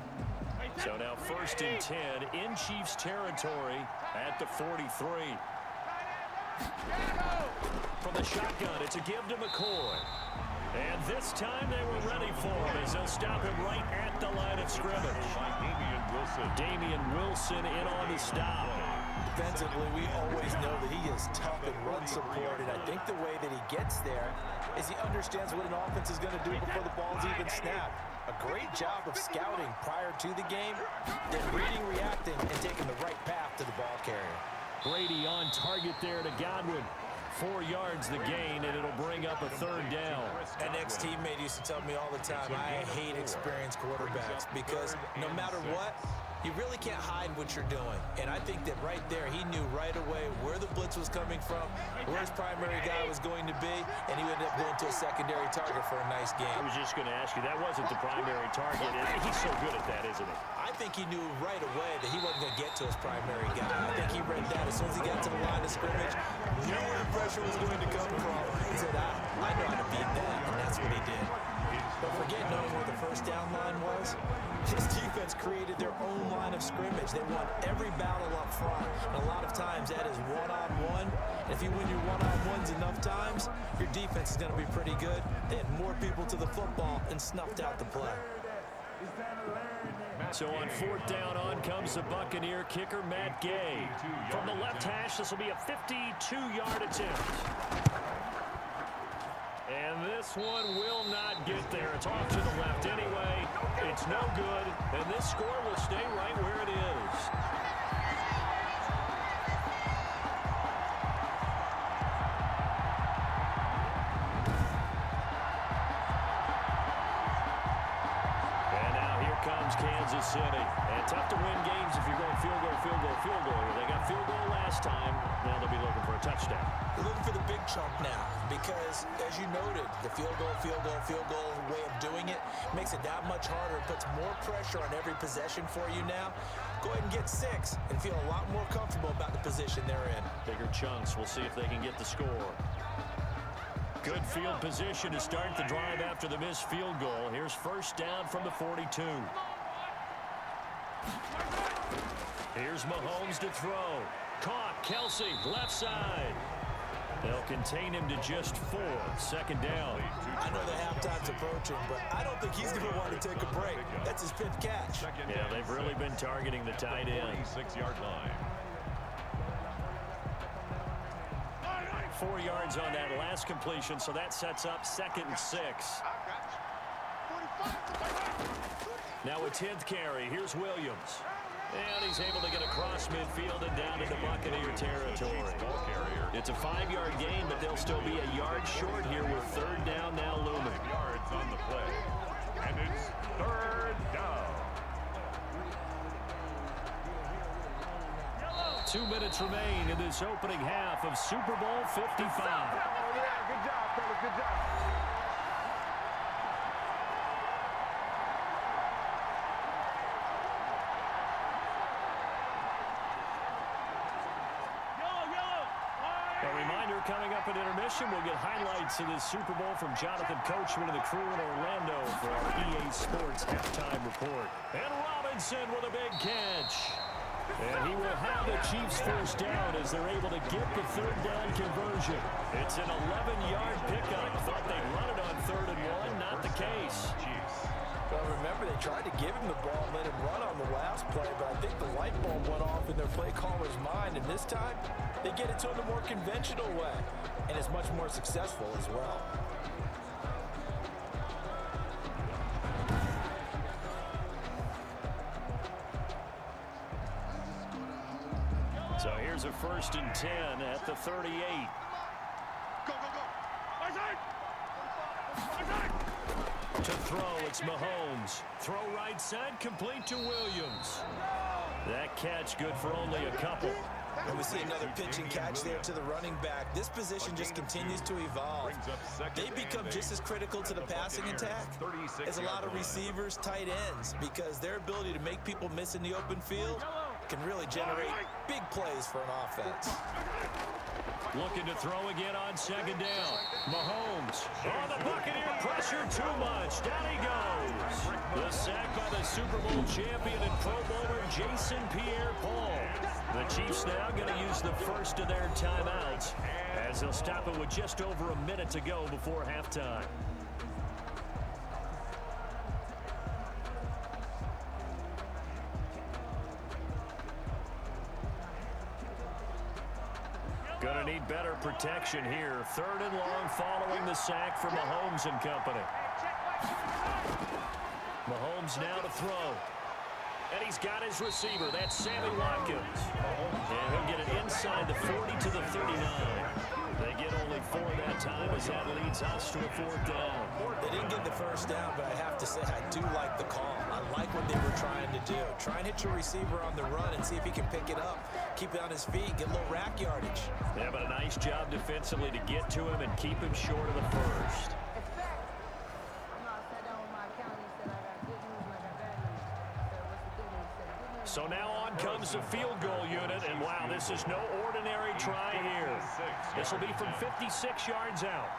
So now 1st and 10 in Chiefs territory at the 43. From the shotgun, it's a give to McCoy. And this time they were ready for him as they'll stop him right at the line of scrimmage. Damian Wilson in on the stop. Defensively, we always know that he is tough and run support, and I think the way that he gets there is he understands what an offense is going to do before the ball's even snapped. A great job of scouting prior to the game, then reading, reacting, and taking the right path to the ball carrier. Brady on target there to Godwin. 4 yards the gain, and it'll bring up a 3rd down. An ex-teammate used to tell me all the time, I hate experienced quarterbacks because no matter what, you really can't hide what you're doing. And I think that right there, he knew right away where the blitz was coming from, where his primary guy was going to be, and he ended up going to a secondary target for a nice game. I was just going to ask you, that wasn't the primary target. He's so good at that, isn't he? I think he knew right away that he wasn't going to get to his primary guy. I think he read that as soon as he got to the line of scrimmage, knew where the pressure was going to come from, and said, I know how to beat that, and that's what he did. But forget knowing where the 1st down line was. His defense created their own line of scrimmage. They won every battle up front. And a lot of times that is one-on-one. If you win your one-on-ones enough times, your defense is going to be pretty good. They had more people to the football and snuffed out the play. So on 4th down, on comes the Buccaneer kicker, Matt Gay. From the left hash, this will be a 52-yard attempt. And this one will not get there. It's off to the left anyway. It's no good, and this score will stay right where it is. And now here comes Kansas City. And tough to win games if you're going field goal field goal here. They got field goal last time. Now they'll be looking for a touchdown. They're looking for the big chunk now because, as you noted, the field goal way of doing it makes it that much harder and puts more pressure on every possession for you now. Go ahead and get 6 and feel a lot more comfortable about the position they're in. Bigger chunks. We'll see if they can get the score. Good field position to start the drive after the missed field goal. Here's first down from the 42. Here's Mahomes to throw. Caught. Kelsey, left side. They'll contain him to just 4. Second down. I know the halftime's approaching, but I don't think he's going to want to take a break. That's his fifth catch. Yeah, they've really been targeting the tight end. 46-yard line. 4 yards on that last completion, so that sets up 2nd and 6. Now a 10th carry. Here's Williams. And he's able to get across midfield and down into Buccaneer territory. It's a 5-yard gain, but they'll still be a yard short here with third down now looming. Yards on the play. And it's third down. 2 minutes remain in this opening half of Super Bowl 55. Good job, fellas. Good job. A reminder, coming up at intermission, we'll get highlights of this Super Bowl from Jonathan Coachman and the crew in Orlando for our EA Sports halftime report. And Robinson with a big catch. And he will have the Chiefs first down as they're able to get the third down conversion. It's an 11-yard pickup. Thought they'd run it on 3rd and 1. Not the case. Well, remember, they tried to give him the ball and let him run on the last play, but I think the light bulb went off in their play caller's mind, and this time they get it to him the more conventional way, and it's much more successful as well. So here's a 1st and 10 at the 38. Go. To throw, it's Mahomes. Throw right side, complete to Williams. That catch good for only a couple. And we see another pitch and catch there to the running back. This position just continues to evolve. They become just as critical to the passing attack as a lot of receivers, tight ends, because their ability to make people miss in the open field can really generate big plays for an offense. Looking to throw again on 2nd down. Mahomes. Oh, the Buccaneer pressure too much. Down he goes. The sack by the Super Bowl champion and Pro Bowler Jason Pierre-Paul. The Chiefs now going to use the first of their timeouts as they'll stop it with just over a minute to go before halftime. Gonna need better protection here. 3rd and long following the sack from Mahomes and company. Mahomes now to throw. And he's got his receiver. That's Sammy Watkins. And he'll get it inside the 40 to the 39. They get only 4 that time as that leads us to a 4th down. They didn't get the first down, but I have to say I do like the call. I like what they were trying to do. Try and hit your receiver on the run and see if he can pick it up. Keep it on his feet, get a little rack yardage. Yeah, but a nice job defensively to get to him and keep him short of the first. So now on comes the field goal unit, and wow, this is no ordinary try here. This will be from 56 yards out.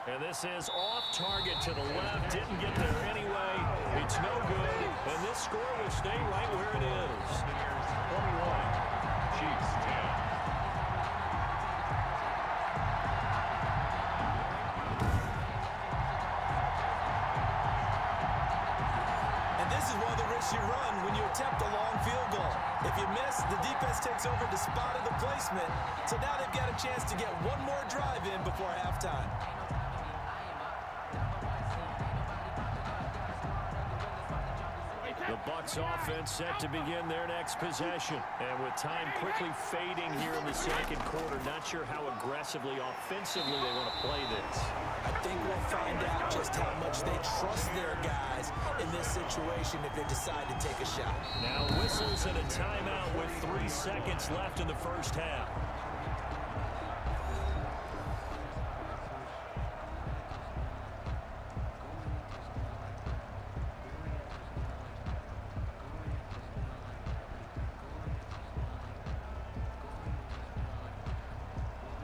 And this is off target to the left. Didn't get there anyway. It's no good. And this score will stay right where it is. 21. Chiefs 10. This is one of the risks you run when you attempt a long field goal. If you miss, the defense takes over the spot of the placement. So now they've got a chance to get one more drive in before halftime. The Bucs offense set to begin their next possession. And with time quickly fading here in the 2nd quarter, not sure how aggressively, offensively they want to play this. I think we'll find out just how much they trust their guys in this situation. situation if they decide to take a shot. Now whistles and a timeout with 3 seconds left in the first half.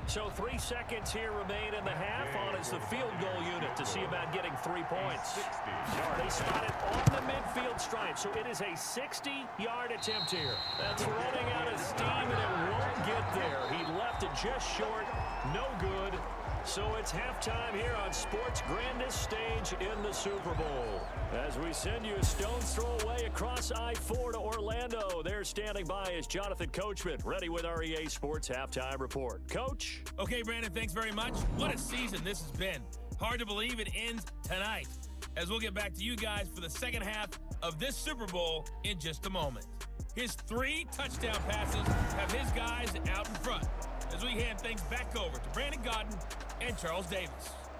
So 3 seconds here remain in the half. On is the field goal unit to see about getting 3 points. They spot it on the midfield stripe, so it is a 60-yard attempt here. That's running out of steam, and it won't get there. He left it just short. No good. So it's halftime here on sports' grandest stage in the Super Bowl. As we send you a stone's throw away across I-4 to Orlando. There standing by is Jonathan Coachman, ready with our EA Sports Halftime Report. Coach? Okay, Brandon, thanks very much. What a season this has been. Hard to believe it ends tonight, as we'll get back to you guys for the second half of this Super Bowl in just a moment. His 3 touchdown passes have his guys out in front, as we hand things back over to Brandon Gaudin and Charles Davis.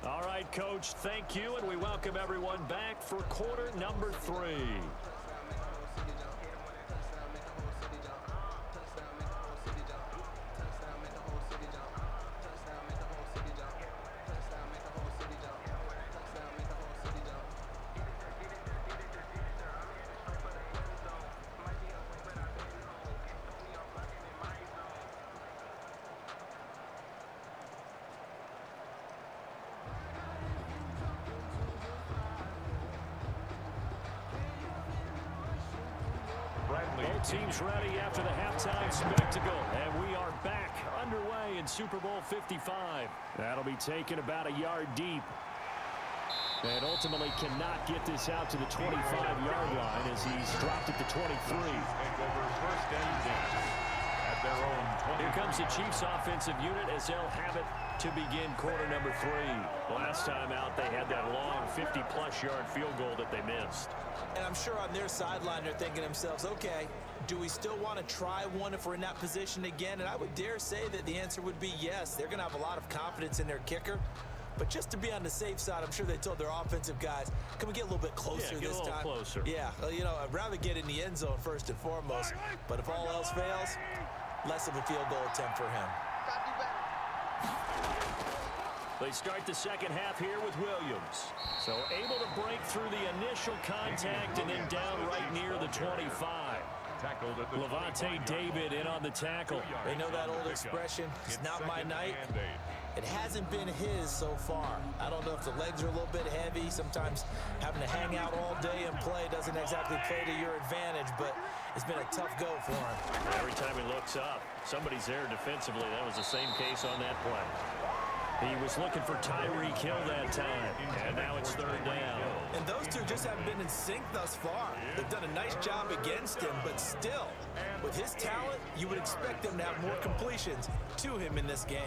All right, Coach, thank you, and we welcome everyone back for quarter number 3. Both teams ready after the halftime spectacle, and we are back underway in Super Bowl 55. That'll be taken about a yard deep, and ultimately cannot get this out to the 25-yard line as he's dropped at the 23. Here comes the Chiefs offensive unit as they'll have it to begin quarter number 3. Last time out, they had that long 50-plus yard field goal that they missed. And I'm sure on their sideline they're thinking to themselves, okay, do we still want to try one if we're in that position again? And I would dare say that the answer would be yes. They're going to have a lot of confidence in their kicker. But just to be on the safe side, I'm sure they told their offensive guys, can we get a little bit closer this time? Yeah, get a little closer. Yeah, well, you know, I'd rather get in the end zone first and foremost. But if all else fails, less of a field goal attempt for him. They start the second half here with Williams. So able to break through the initial contact and then down right near the 25. Levante David in on the tackle. They know that old expression, it's not my night. It hasn't been his so far. I don't know if the legs are a little bit heavy. Sometimes having to hang out all day and play doesn't exactly play to your advantage, but it's been a tough go for him. Every time he looks up, somebody's there defensively. That was the same case on that play. He was looking for Tyreek Hill that time, and now it's third down. And those two just haven't been in sync thus far. They've done a nice job against him, but still, with his talent, you would expect them to have more completions to him in this game.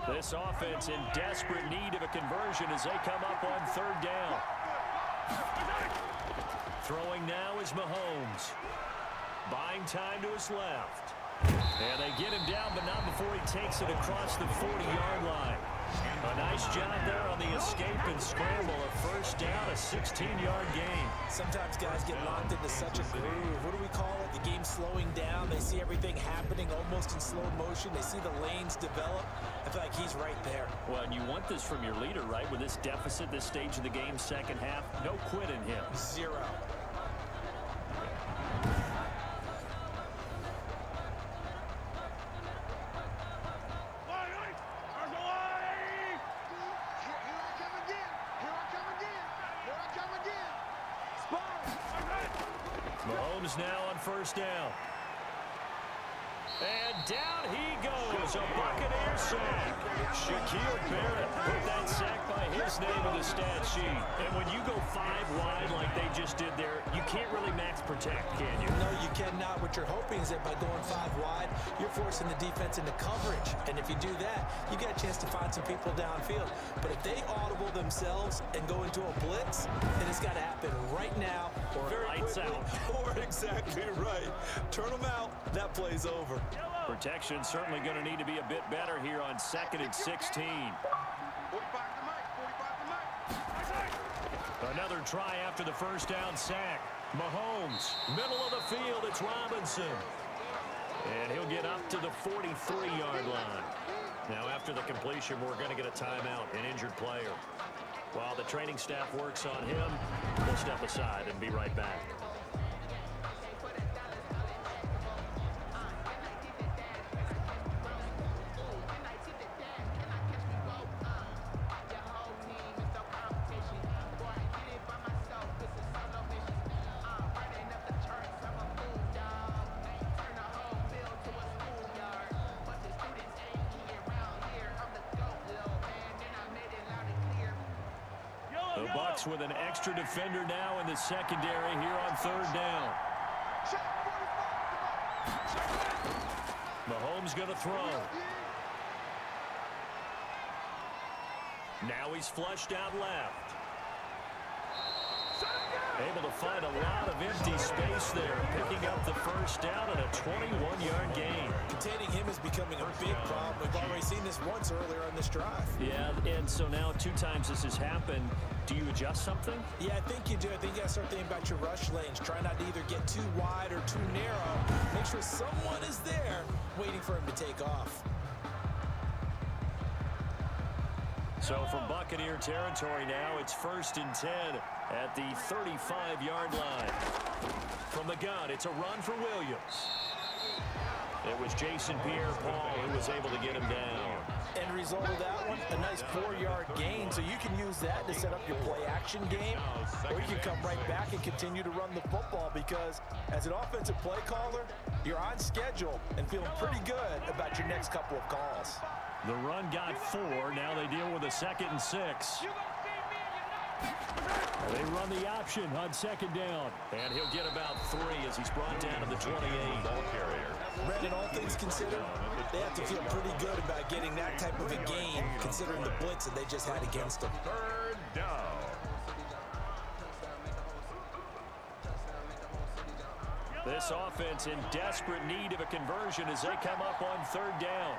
This offense in desperate need of a conversion as they come up on third down. Throwing now is Mahomes. Buying time to his left. And they get him down, but not before he takes it across the 40-yard line. A nice job there on the escape and scramble. A first down, a 16-yard gain. Sometimes guys get locked into such a groove. What do we call it? The game slowing down. They see everything happening almost in slow motion. They see the lanes develop. I feel like he's right there. Well, and you want this from your leader, right? With this deficit, this stage of the game, second half, no quit in him. Zero. Mahomes now on first down. And down he goes, a Buccaneer sack. Shaquille Barrett put that sack by his name in the stat sheet. And when you go 5 wide like they just did there, you can't really max protect, can you? No, you cannot. What you're hoping is that by going 5 wide, you're forcing the defense into coverage. And if you do that, you get a chance to find some people downfield. But if they audible themselves and go into a blitz, then it's got to happen right now or very lights quickly. out. Or exactly right. Turn them out. That play's over. Protection certainly going to need to be a bit better here on 2nd and 16. Another try after the first down sack. Mahomes, middle of the field, it's Robinson. And he'll get up to the 43-yard line. Now after the completion, we're going to get a timeout, an injured player. While the training staff works on him, we'll step aside and be right back. The Bucs with an extra defender now in the secondary here on 3rd down. Mahomes going to throw. Now he's flushed out left. Able to find a lot of empty space there, picking up the first down and a 21-yard gain. Containing him is becoming a big problem. We've already seen this once earlier on this drive. Yeah, and so now 2 times this has happened. Do you adjust something? Yeah, I think you do. I think you got to start thinking about your rush lanes. Try not to either get too wide or too narrow. Make sure someone is there waiting for him to take off. So from Buccaneer territory now, it's 1st and 10 at the 35-yard line. From the gun, it's a run for Williams. It was Jason Pierre-Paul who was able to get him down. End result of that one, a nice 4-yard gain. So you can use that to set up your play-action game, or you can come right back and continue to run the football because as an offensive play caller, you're on schedule and feeling pretty good about your next couple of calls. The run got 4. Now they deal with a 2nd and 6. They run the option on 2nd down. And he'll get about 3 as he's brought down to the 28. Brandon, all things considered, they have to feel pretty good about getting that type of a game considering the blitz that they just had against them. 3rd down. This offense in desperate need of a conversion as they come up on 3rd down.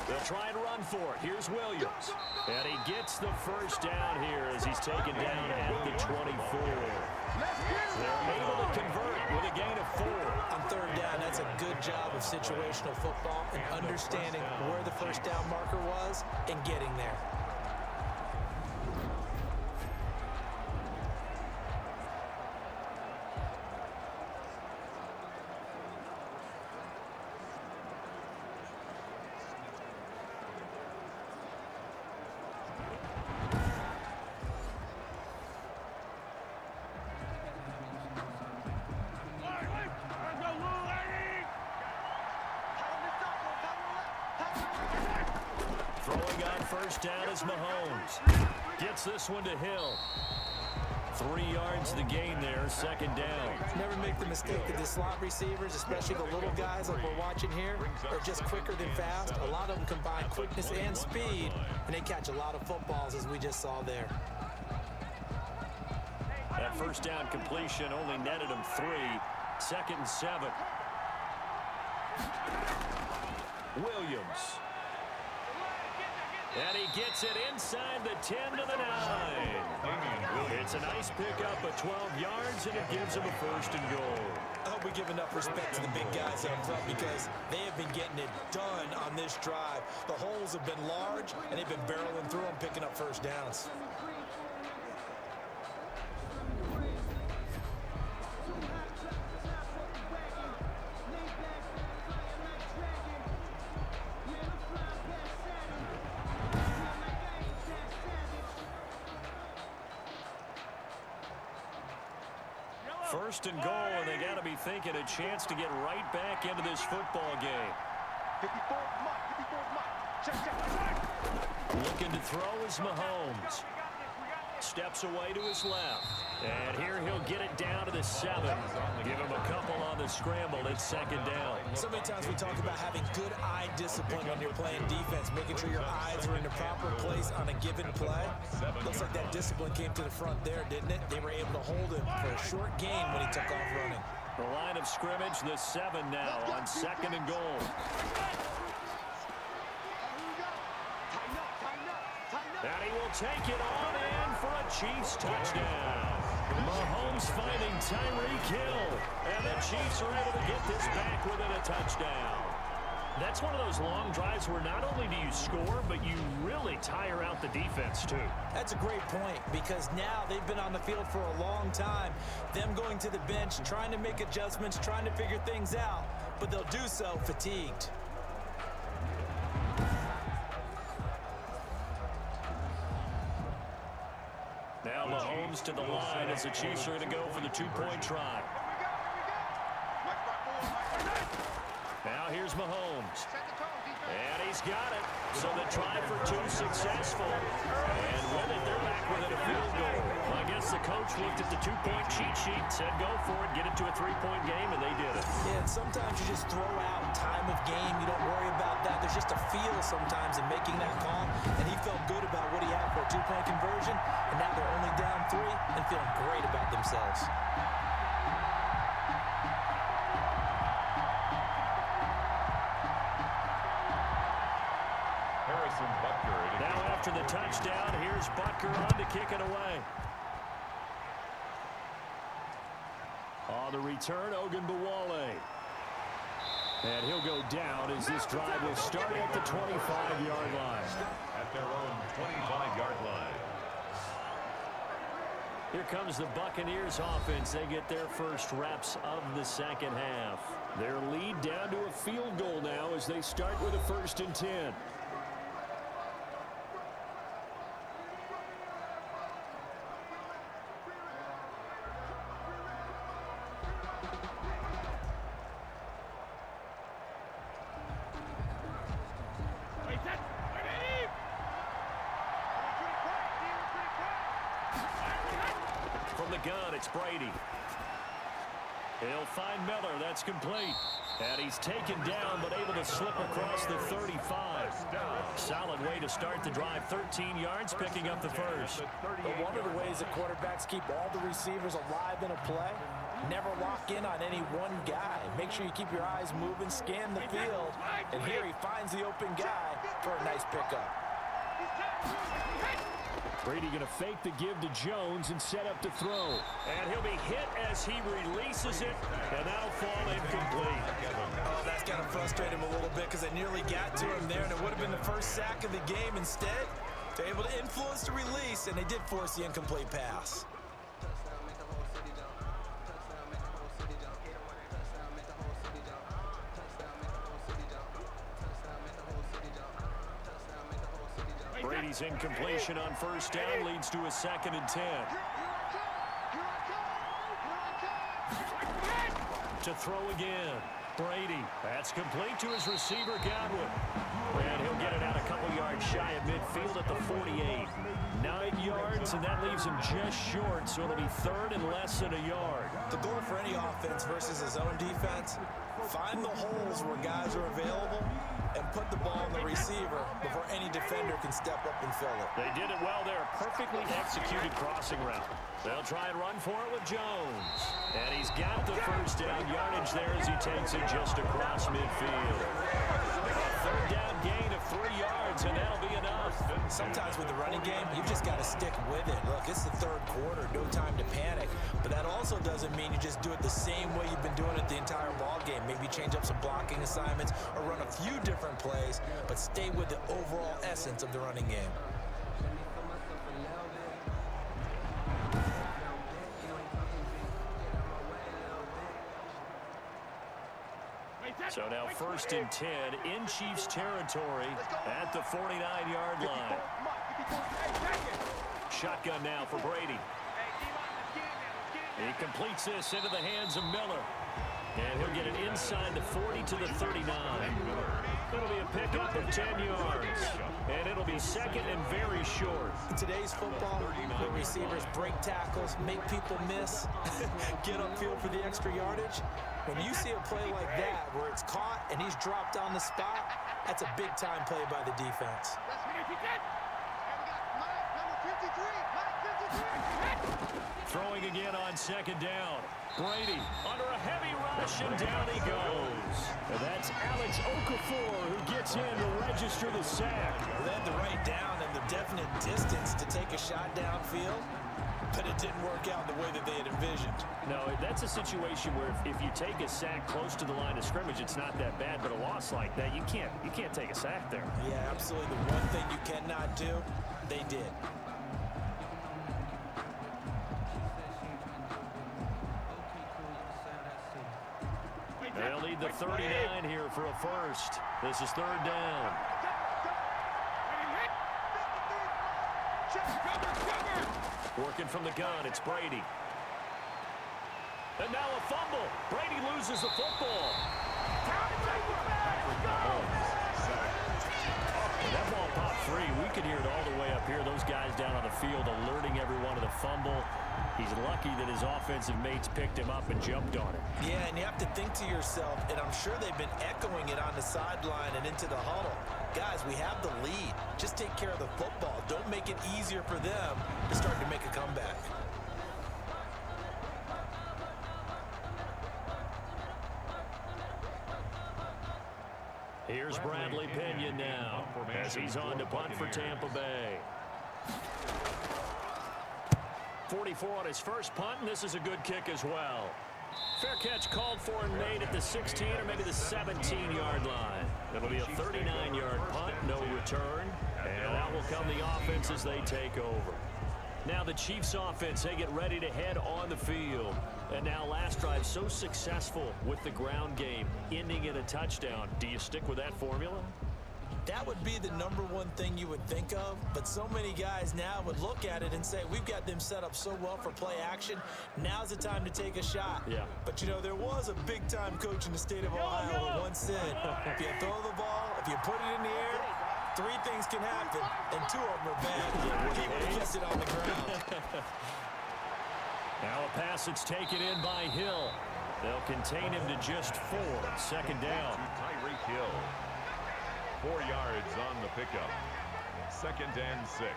They'll try and run for it. Here's Williams. And he gets the first down here as he's taken down at the 24. They're able to convert with a gain of 4. On 3rd down, that's a good job of situational football and understanding where the first down marker was and getting there. Throwing on first down is Mahomes. Gets this one to Hill. 3 yards the gain there, 2nd down. Never make the mistake that the slot receivers, especially the little guys like we're watching here, are just quicker than fast. A lot of them combine quickness and speed, and they catch a lot of footballs as we just saw there. That first down completion only netted him 3. 2nd and 7. Williams. And he gets it inside the 10 to the 9. It's a nice pickup of 12 yards, and it gives him a 1st and goal. I hope we give enough respect to the big guys up front because they have been getting it done on this drive. The holes have been large, and they've been barreling through them, picking up first downs. First and goal, and they got to be thinking a chance to get right back into this football game. 54 mark, 54 mark. Check. Looking to throw is Mahomes. Steps away to his left. And here he'll get it down to the 7. Give him a couple on the scramble. It's second down. So many times we talk about having good eye discipline when you're playing defense, making sure your eyes are in the proper place on a given play. Looks like that discipline came to the front there, didn't it? They were able to hold him for a short gain when he took off running. The line of scrimmage, the 7 now on second and goal. And he will take it on in for a Chiefs touchdown. Mahomes finding Tyreek Hill. And the Chiefs are able to get this back within a touchdown. That's one of those long drives where not only do you score, but you really tire out the defense too. That's a great point, because now they've been on the field for a long time. Them going to the bench, trying to make adjustments, trying to figure things out, but they'll do so fatigued. Now Mahomes to the line as the Chiefs are going to go for the two-point try. Now here's Mahomes. And he's got it. So the try for 2 successful. And with it, they're back within a field goal. Well, I guess the coach looked at the two-point cheat sheet, said go for it, get it to a 3-point game, and they did it. Yeah, and sometimes you just throw out time of game. You don't worry about that. There's just a feel sometimes in making that call. And he felt good about what he had for a 2-point conversion. And now they're only down 3 and feeling great about themselves. Now after the touchdown, here's Butker on to kick it away. On the return, Ogunbowale. And he'll go down as this drive will start at the 25-yard line. At their own 25-yard line. Here comes the Buccaneers offense. They get their first reps of the second half. Their lead down to a field goal now as they start with a 1st and 10. From the gun, it's Brady. He'll find Miller. That's complete. And he's taken down, but able to slip across the 35. Solid way to start the drive. 13 yards, picking up the first. But one of the ways that quarterbacks keep all the receivers alive in a play, never lock in on any one guy. Make sure you keep your eyes moving, scan the field. And here he finds the open guy for a nice pickup. Brady going to fake the give to Jones and set up to throw. And he'll be hit as he releases it, and that'll fall incomplete. Oh, that's got to frustrate him a little bit because they nearly got to him there, and it would have been the first sack of the game. Instead, they're able to influence the release, and they did force the incomplete pass. Brady's incompletion on 1st down leads to a 2nd and 10. To throw again. Brady. That's complete to his receiver, Godwin. And he'll get it out a couple yards shy of midfield at the 48. 9 yards, and that leaves him just short, so it'll be 3rd and less than a yard. The goal for any offense versus his own defense, find the holes where guys are available and put the ball on the receiver before any defender can step up and fill it. They did it well there. Perfectly executed crossing route. They'll try and run for it with Jones. And he's got the 1st down yardage there as he takes it just across midfield. A 3rd down gain of 3 yards, and that'll be enough. Sometimes with the running game, you've just got to stick with it. Look, it's the 3rd quarter, no time to panic. But that also doesn't mean you just do it the same way you've been doing it the entire ball game. Maybe change up some blocking assignments or run a few different plays, but stay with the overall essence of the running game. So now 1st and 10 in Chiefs territory at the 49-yard line. Shotgun now for Brady. He completes this into the hands of Miller. And he'll get it inside the 40 to the 39. It'll be a pickup of 10 yards. And it'll be second and very short. In today's football, where receivers break tackles, make people miss, get upfield for the extra yardage, when you see a play like that where it's caught and he's dropped on the spot, that's a big-time play by the defense. Throwing again on second down. Brady under a heavy rush, and down he goes. And that's Alex Okafor who gets in to register the sack. They had the right down and the definite distance to take a shot downfield, but it didn't work out the way that they had envisioned. No, that's a situation where if you take a sack close to the line of scrimmage, it's not that bad, but a loss like that, you can't take a sack there. Yeah, absolutely. The one thing you cannot do, they did. They'll need the 39 here for a first. This is third down. Working from the gun, it's Brady. And now a fumble. Brady loses the football. And that ball popped free. We could hear it all the way up here. Those guys down on the field alerting everyone of the fumble. He's lucky that his offensive mates picked him up and jumped on it. Yeah, and you have to think to yourself, and I'm sure they've been echoing it on the sideline and into the huddle. Guys, we have the lead. Just take care of the football. Don't make it easier for them to start to make a comeback. Here's Bradley Pinion now as he's on to punt for Tampa Bay. 44 on his first punt, and this is a good kick as well. Fair catch called for and made at the 16 or maybe the 17-yard line. It'll be a 39-yard punt, no return, and out will come the offense as they take over. Now the Chiefs offense, they get ready to head on the field. And now last drive so successful with the ground game, ending in a touchdown. Do you stick with that formula? That would be the number one thing you would think of, but so many guys now would look at it and say, we've got them set up so well for play action. Now's the time to take a shot. Yeah. But, you know, there was a big-time coach in the state of Ohio who once said, if you throw the ball, if you put it in the air, 3 things can happen, and 2 of them are bad. He would have kissed it on the ground. Now a pass that's taken in by Hill. They'll contain him to just 4. Second down. Tyreek Hill. 4 yards on the pickup. Second and 6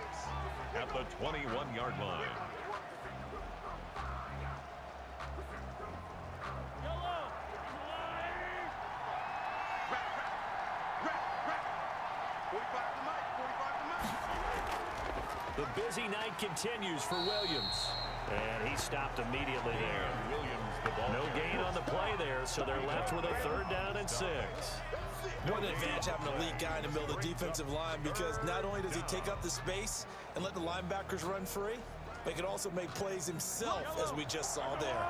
at the 21-yard line. The busy night continues for Williams. And he stopped immediately there. No gain on the play there, so they're left with a 3rd down and 6. What an advantage having a lead guy in the middle of the defensive line, because not only does he take up the space and let the linebackers run free, but he can also make plays himself, as we just saw there.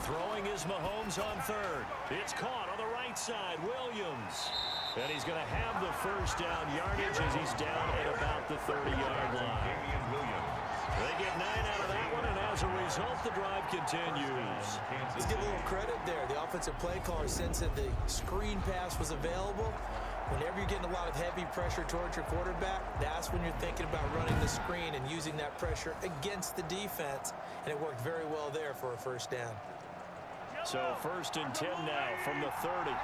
Throwing is Mahomes on 3rd. It's caught on the right side. Williams. And he's going to have the first down yardage as he's down at about the 30-yard line. They get 9 out of that one, and as a result, the drive continues. Let's give a little credit there. The offensive play caller sense that the screen pass was available. Whenever you're getting a lot of heavy pressure towards your quarterback, that's when you're thinking about running the screen and using that pressure against the defense. And it worked very well there for a first down. So 1st and 10 now from the 30.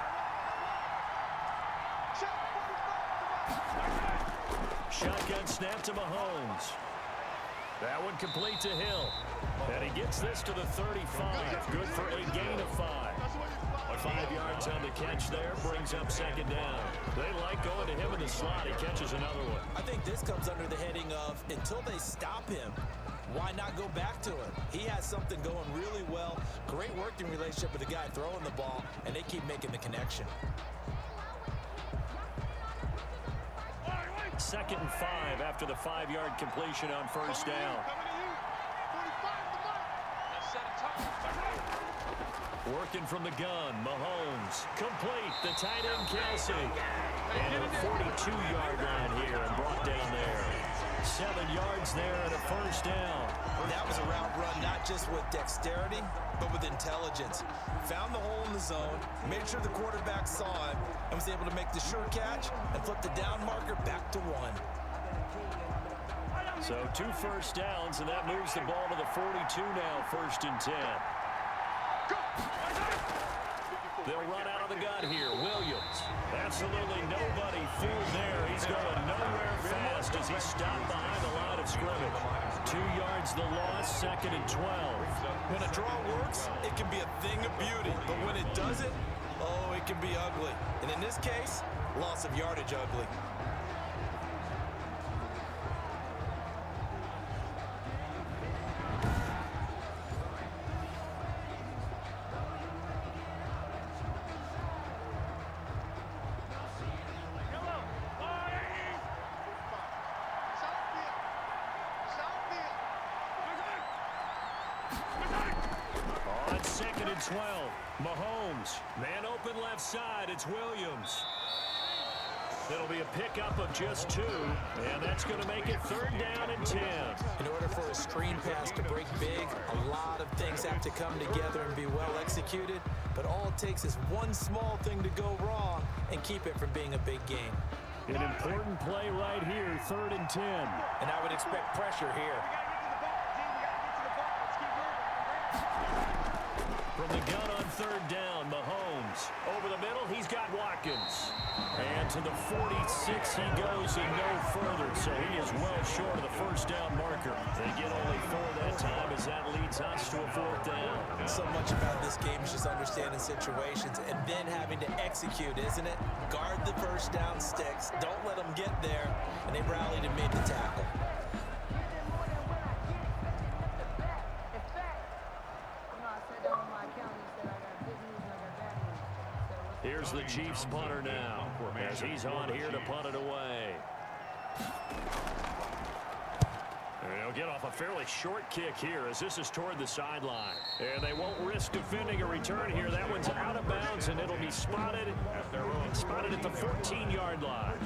Shotgun snap to Mahomes. That one complete to Hill. And he gets this to the 35. Good for a gain of 5. 5 yards on the catch there brings up 2nd down. They like going to him in the slot. He catches another one. I think this comes under the heading of, until they stop him, why not go back to it? He has something going really well. Great working relationship with the guy throwing the ball, and they keep making the connection. 2nd and 5 after the 5-yard completion on 1st down. Working from the gun, Mahomes. Complete, the tight end, Kelsey. And a 42-yard line here and brought down there. 7 yards there and a first down. That was a route run, not just with dexterity, but with intelligence. Found the hole in the zone, made sure the quarterback saw him, and was able to make the sure catch and flip the down marker back to 1. So 2 first downs, and that moves the ball to the 42 now, 1st and 10. They'll run out of the gun here. Williams. Absolutely nobody fooled there. He's going nowhere fast as he's stopped behind the line of scrimmage. 2 yards the loss, 2nd and 12. When a draw works, it can be a thing of beauty. But when it doesn't, oh, it can be ugly. And in this case, loss of yardage ugly. On 2nd and 12, Mahomes. Man open left side, it's Williams. It'll be a pickup of just 2, and that's going to make it 3rd down and 10. In order for a screen pass to break big, a lot of things have to come together and be well executed, but all it takes is one small thing to go wrong and keep it from being a big game. An important play right here, 3rd and 10. And I would expect pressure here. From the gun on 3rd down, Mahomes. Over the middle, he's got Watkins. And to the 46 he goes and no further, so he is well short of the 1st down marker. They get only 4 that time as that leads us to a 4th down. So much about this game is just understanding situations and then having to execute, isn't it? Guard the 1st down sticks, don't let them get there, and they rallied and made the tackle. Here's the Chiefs punter now, as he's on here to punt it away. And he'll get off a fairly short kick here as this is toward the sideline. And they won't risk defending a return here. That one's out of bounds, and it'll be spotted at the 14-yard line.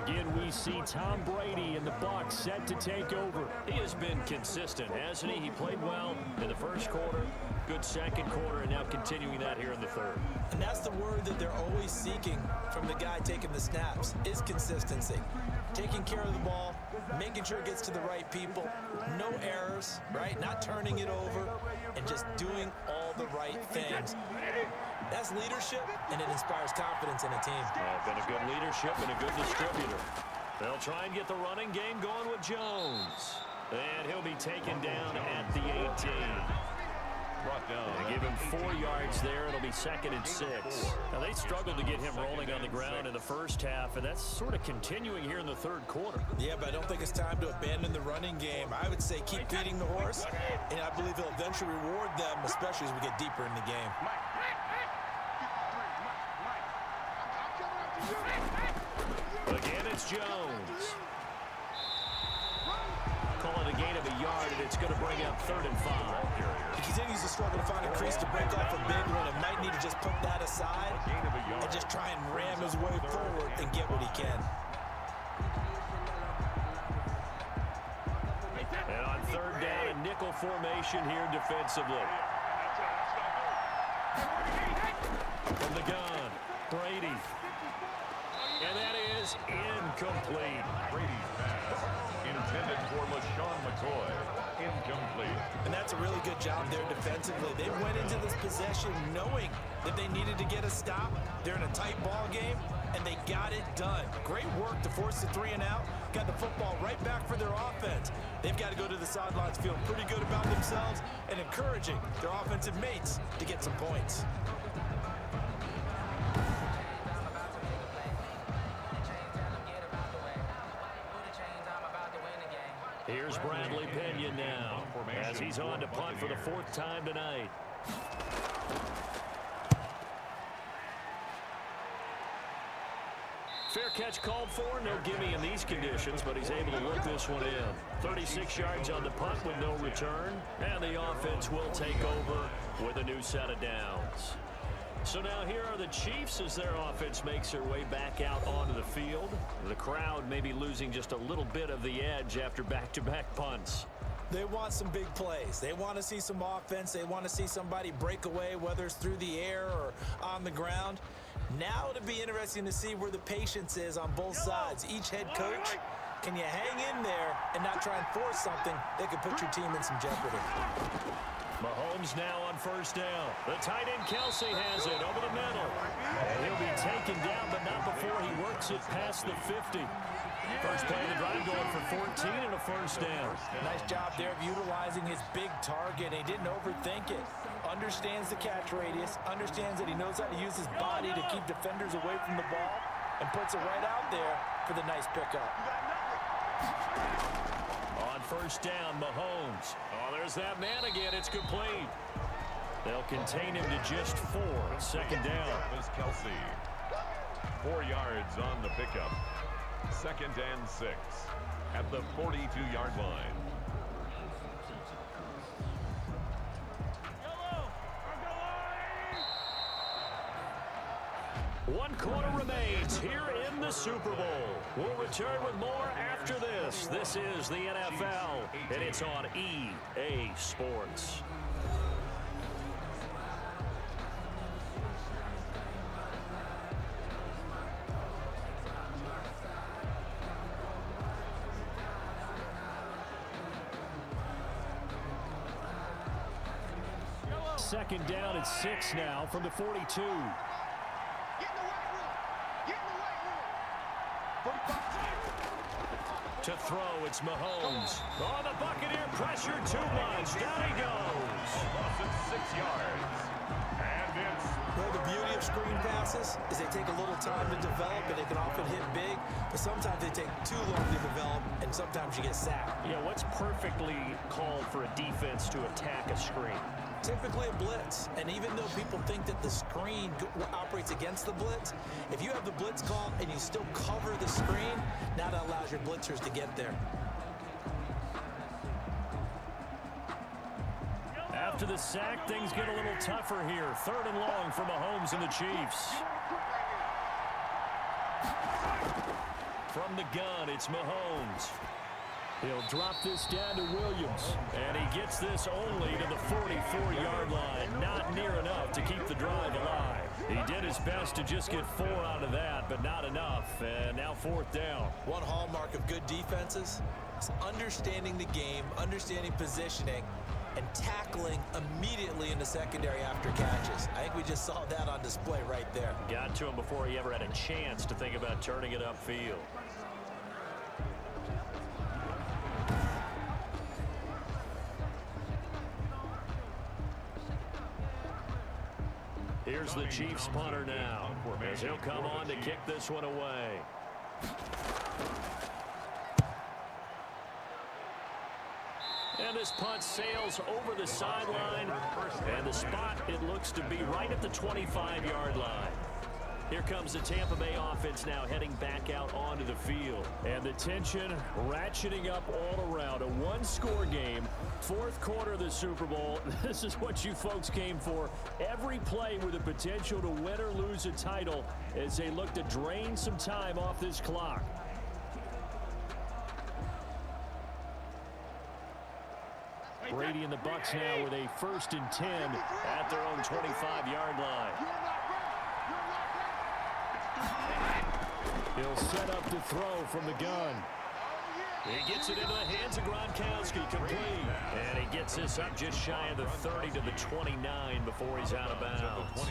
Again, we see Tom Brady and the Bucs set to take over. He has been consistent, hasn't he? He played well in the 1st quarter, good 2nd quarter, and now continuing that here in the 3rd. And that's the word that they're always seeking from the guy taking the snaps, is consistency. Taking care of the ball, making sure it gets to the right people, no errors, right? Not turning it over, and just doing all the right things. That's leadership, and it inspires confidence in a team. Been a good leadership and a good distributor. They'll try and get the running game going with Jones. And he'll be taken down at the 18. They give him 4 yards there. It'll be 2nd and 6. Now, they struggled to get him rolling on the ground in the 1st half, and that's sort of continuing here in the 3rd quarter. Yeah, but I don't think it's time to abandon the running game. I would say keep feeding the horse, and I believe he'll eventually reward them, especially as we get deeper in the game. Again, it's Jones. Call it a gain of a yard, and it's going to bring up 3rd and 5. He continues to struggle to find a crease to break off a big one and might need to just put that aside and just try and ram his way forward and get what he can. And on 3rd down, a nickel formation here defensively. From the gun, Brady. And that is incomplete. Brady's pass intended for LaShawn McCoy. Incomplete. And that's a really good job there defensively. They went into this possession knowing that they needed to get a stop. They're in a tight ball game, and they got it done. Great work to force the 3 and out. Got the football right back for their offense. They've got to go to the sidelines feeling pretty good about themselves and encouraging their offensive mates to get some points. Here's Bradley Pinion now, as he's on to punt for the 4th time tonight. Fair catch called for, no gimme in these conditions, but he's able to work this one in. 36 yards on the punt with no return, and the offense will take over with a new set of downs. So now here are the Chiefs as their offense makes their way back out onto the field. The crowd may be losing just a little bit of the edge after back-to-back punts. They want some big plays. They want to see some offense. They want to see somebody break away, whether it's through the air or on the ground. Now it'll be interesting to see where the patience is on both sides. Each head coach, can you hang in there and not try and force something that could put your team in some jeopardy? Mahomes now on first down. The tight end Kelsey has it over the middle. And he'll be taken down, but not before he works it past the 50. First play of the drive going for 14 and a first down. Nice job there of utilizing his big target. He didn't overthink it. Understands the catch radius. Understands that he knows how to use his body to keep defenders away from the ball. And puts it right out there for the nice pickup. On first down, Mahomes. Oh, there's that man again. It's complete. They'll contain him to just 4. Second down. Is Kelsey. 4 yards on the pickup. Second and 6 at the 42-yard line. One quarter remains here in the Super Bowl. We'll return with more after this. This is the NFL, and it's on EA Sports. Second down at 6 now from the 42. To throw, it's Mahomes. Oh, the Buccaneer pressure too much. Down he goes. Loss of 6 yards. And it's... Well, the beauty of screen passes is they take a little time to develop, and they can often hit big, but sometimes they take too long to develop, and sometimes you get sacked. Yeah, what's perfectly called for a defense to attack a screen? Typically a blitz, and even though people think that the screen operates against the blitz, if you have the blitz call and you still cover the screen, now that allows your blitzers to get there. After the sack, things get a little tougher here. Third and long for Mahomes and the Chiefs. From the gun, it's Mahomes. He'll drop this down to Williams. And he gets this only to the 44-yard line. Not near enough to keep the drive alive. He did his best to just get 4 out of that, but not enough. And now fourth down. One hallmark of good defenses is understanding the game, understanding positioning, and tackling immediately in the secondary after catches. I think we just saw that on display right there. Got to him before he ever had a chance to think about turning it upfield. Here's the Chiefs punter now, as he'll come on to kick this one away. And this punt sails over the sideline, and the spot, it looks to be right at the 25-yard line. Here comes the Tampa Bay offense now heading back out onto the field. And the tension ratcheting up all around. A one-score game, fourth quarter of the Super Bowl. This is what you folks came for. Every play with the potential to win or lose a title as they look to drain some time off this clock. Brady and the Bucs now with a 1st and 10 at their own 25-yard line. He'll set up to throw from the gun. He gets it into the hands of Gronkowski, complete. And he gets this up just shy of the 30 to the 29 before he's out of bounds.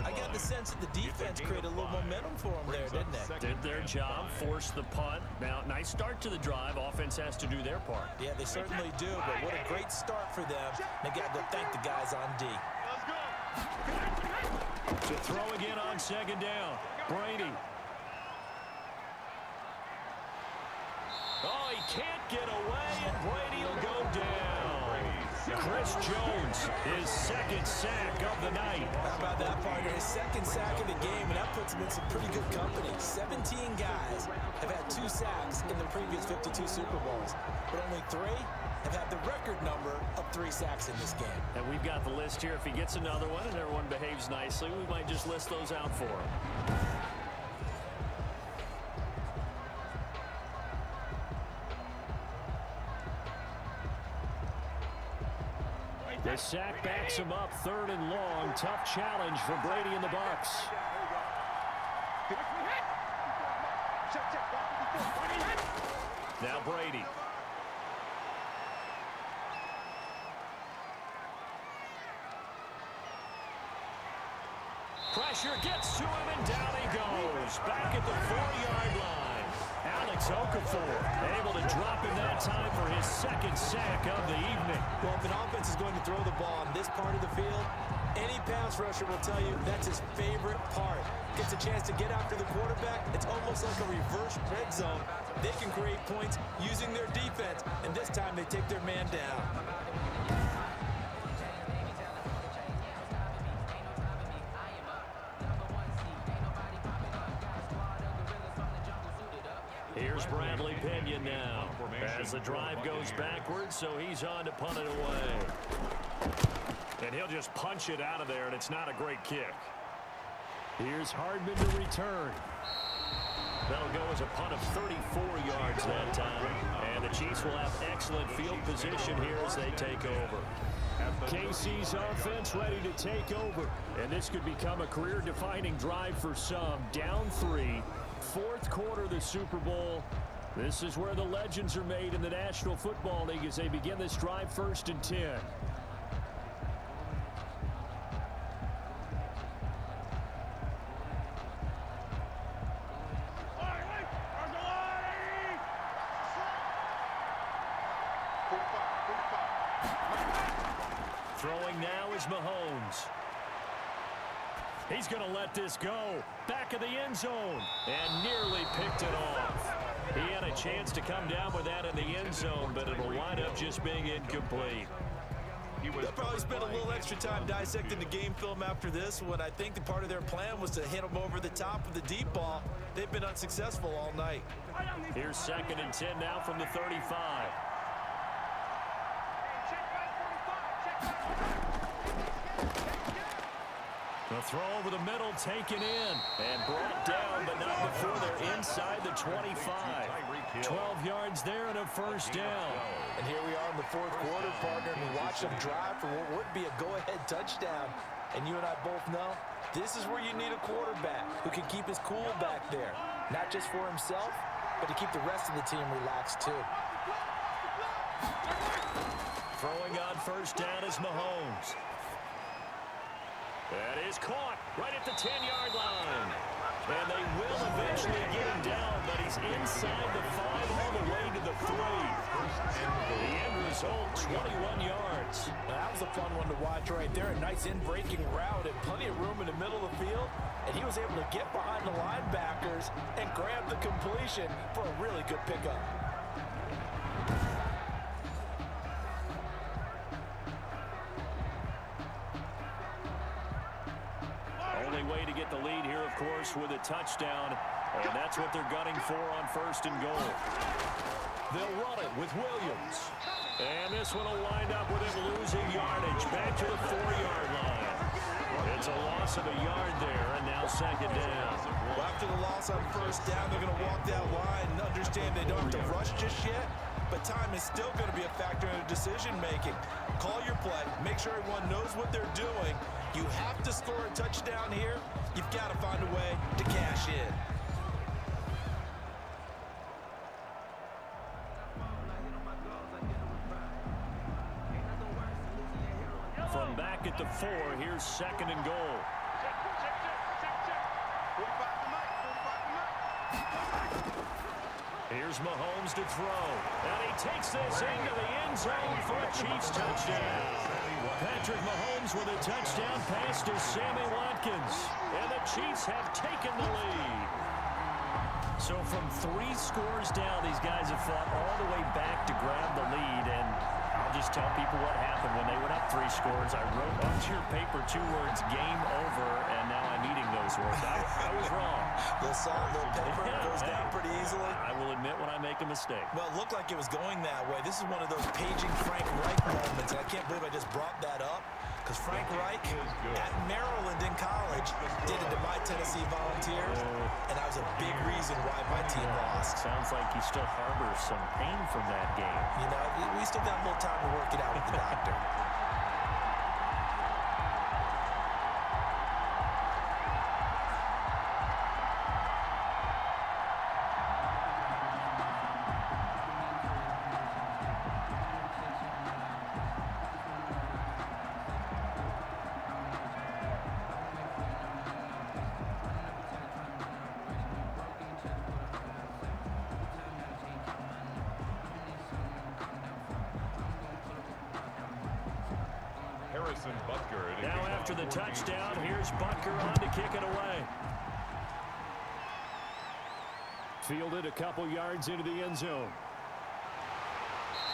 I got the sense that the defense created a little momentum for them there, didn't they? Did their job, forced the punt. Now, nice start to the drive. Offense has to do their part. Yeah, they certainly do, but what a great start for them. They got to go thank the guys on D. To throw again on second down. Brady. Oh, he can't get away, and Brady will go down. Chris Jones, his second sack of the night. How about that, partner? His second sack of the game, and that puts him in some pretty good company. 17 guys have had 2 sacks in the previous 52 Super Bowls, but only 3 have had the record number of 3 sacks in this game. And we've got the list here. If he gets another one and everyone behaves nicely, we might just list those out for him. The sack backs him up, 3rd and long. Tough challenge for Brady and the Bucs. Now Brady. Pressure gets to him, and down he goes. Back at the 4-yard line. Alex Okafor able to drop him that time for his 2nd sack of the evening. Well, if an offense is going to throw the ball on this part of the field, any pass rusher will tell you that's his favorite part. Gets a chance to get after the quarterback. It's almost like a reverse red zone. They can create points using their defense, and this time they take their man down. Here's Bradley Pinion now as the drive goes backwards, so he's on to punt it away. And he'll just punch it out of there, and it's not a great kick. Here's Hardman to return. That'll go as a punt of 34 yards that time. And the Chiefs will have excellent field position here as they take over. KC's offense ready to take over. And this could become a career-defining drive for some. Down 3. 4th quarter of the Super Bowl. This is where the legends are made in the National Football League as they begin this drive 1st and 10. Throwing now is Mahomes. He's going to let this go. Back of the end zone. And nearly picked it off. He had a chance to come down with that in the end zone, but it'll wind up just being incomplete. They'll probably spend a little extra time dissecting the game film after this, when I think the part of their plan was to hit him over the top of the deep ball. They've been unsuccessful all night. Here's 2nd and 10 now from the 35. The throw over the middle, taken in, and brought down, but not before they're inside the 25. 12 yards there and a 1st down. And here we are in the 4th quarter, partner, and we watch them drive for what would be a go-ahead touchdown. And you and I both know this is where you need a quarterback who can keep his cool back there. Not just for himself, but to keep the rest of the team relaxed too. Throwing on 1st down is Mahomes. That is caught right at the 10-yard line. And they will eventually get him down, but he's inside the 5 all the way to the 3. The end result, 21 yards. That was a fun one to watch right there. A nice in-breaking route and plenty of room in the middle of the field. And he was able to get behind the linebackers and grab the completion for a really good pickup. Only way to get the lead here, of course, with a touchdown. And that's what they're gunning for on 1st and goal. They'll run it with Williams. And this one will wind up with him losing yardage back to the 4-yard line. It's a loss of a yard there, and now 2nd down. Well, after the loss on 1st down, they're going to walk that line and understand they don't have to rush just yet. But time is still going to be a factor in their decision-making. Call your play. Make sure everyone knows what they're doing. You have to score a touchdown here. You've got to find a way to cash in. From back at the 4, here's 2nd and goal. Here's Mahomes to throw. And he takes this into the end zone for a Chiefs touchdown. Patrick Mahomes with a touchdown pass to Sammy Watkins. And the Chiefs have taken the lead. So from 3 scores down, these guys have fought all the way back to grab the lead. And I'll just tell people what happened when they went up 3 scores. I wrote onto your paper 2 words, game over, and now I'm eating those words. I was wrong. The paper goes down pretty easily. I will admit when I make a mistake. Well, it looked like it was going that way. This is one of those paging Frank Reich moments, and I can't believe I just brought that up, because Frank Reich at Maryland in college did it to my Tennessee Volunteers, and that was a big reason why my team lost. Sounds like he still harbors some pain from that game. You know, we still got a little time to work it out with the doctor. Now after the touchdown, here's Butker on to kick it away. Fielded a couple yards into the end zone.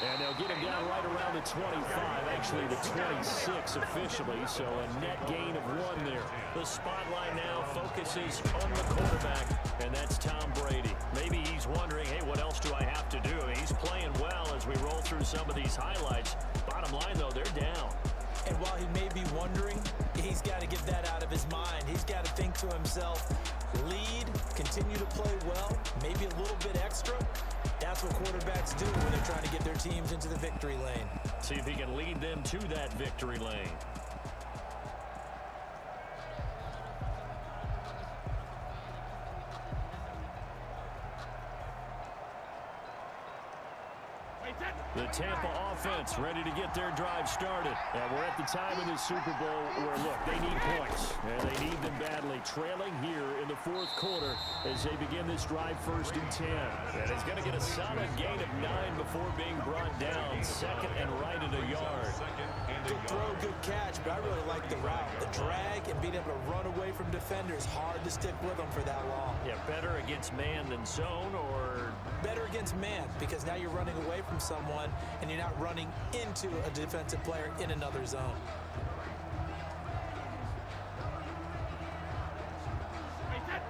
And they'll get him down right around the 25, actually the 26 officially, so a net gain of 1 there. The spotlight now focuses on the quarterback, and that's Tom Brady. Maybe he's wondering, hey, what else do I have to do? He's playing well as we roll through some of these highlights. Bottom line, though, they're down. And while he may be wondering, he's got to get that out of his mind. He's got to think to himself, lead, continue to play well, maybe a little bit extra. That's what quarterbacks do when they're trying to get their teams into the victory lane. See if he can lead them to that victory lane. The Tampa offense ready to get their drive started. And we're at the time in the Super Bowl where, look, they need points. And they need them badly. Trailing here in the 4th quarter as they begin this drive 1st and 10. And he's going to get a solid gain of 9 before being brought down. 2nd and right at a yard. Good throw, good catch, but I really like the route. The drag and being able to run away from defenders, hard to stick with them for that long. Yeah, better against man than zone, or better against man, because now you're running away from someone and you're not running into a defensive player in another zone.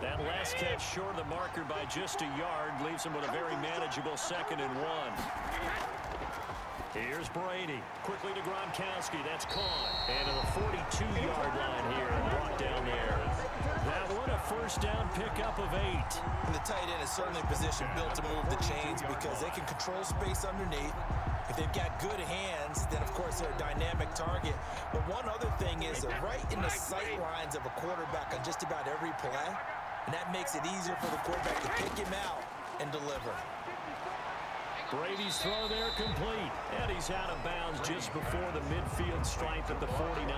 That last catch short of the marker by just a yard leaves him with a very manageable 2nd and 1. Here's Brady. Quickly to Gronkowski. That's caught. And to the 42-yard line here and brought down there. That one a 1st down pickup of 8. And the tight end is certainly a position built to move the chains because they can control space underneath. If they've got good hands, then, of course, they're a dynamic target. But one other thing is they're right in the sight lines of a quarterback on just about every play. And that makes it easier for the quarterback to pick him out and deliver. Brady's throw there complete. And he's out of bounds just before the midfield stripe at the 49.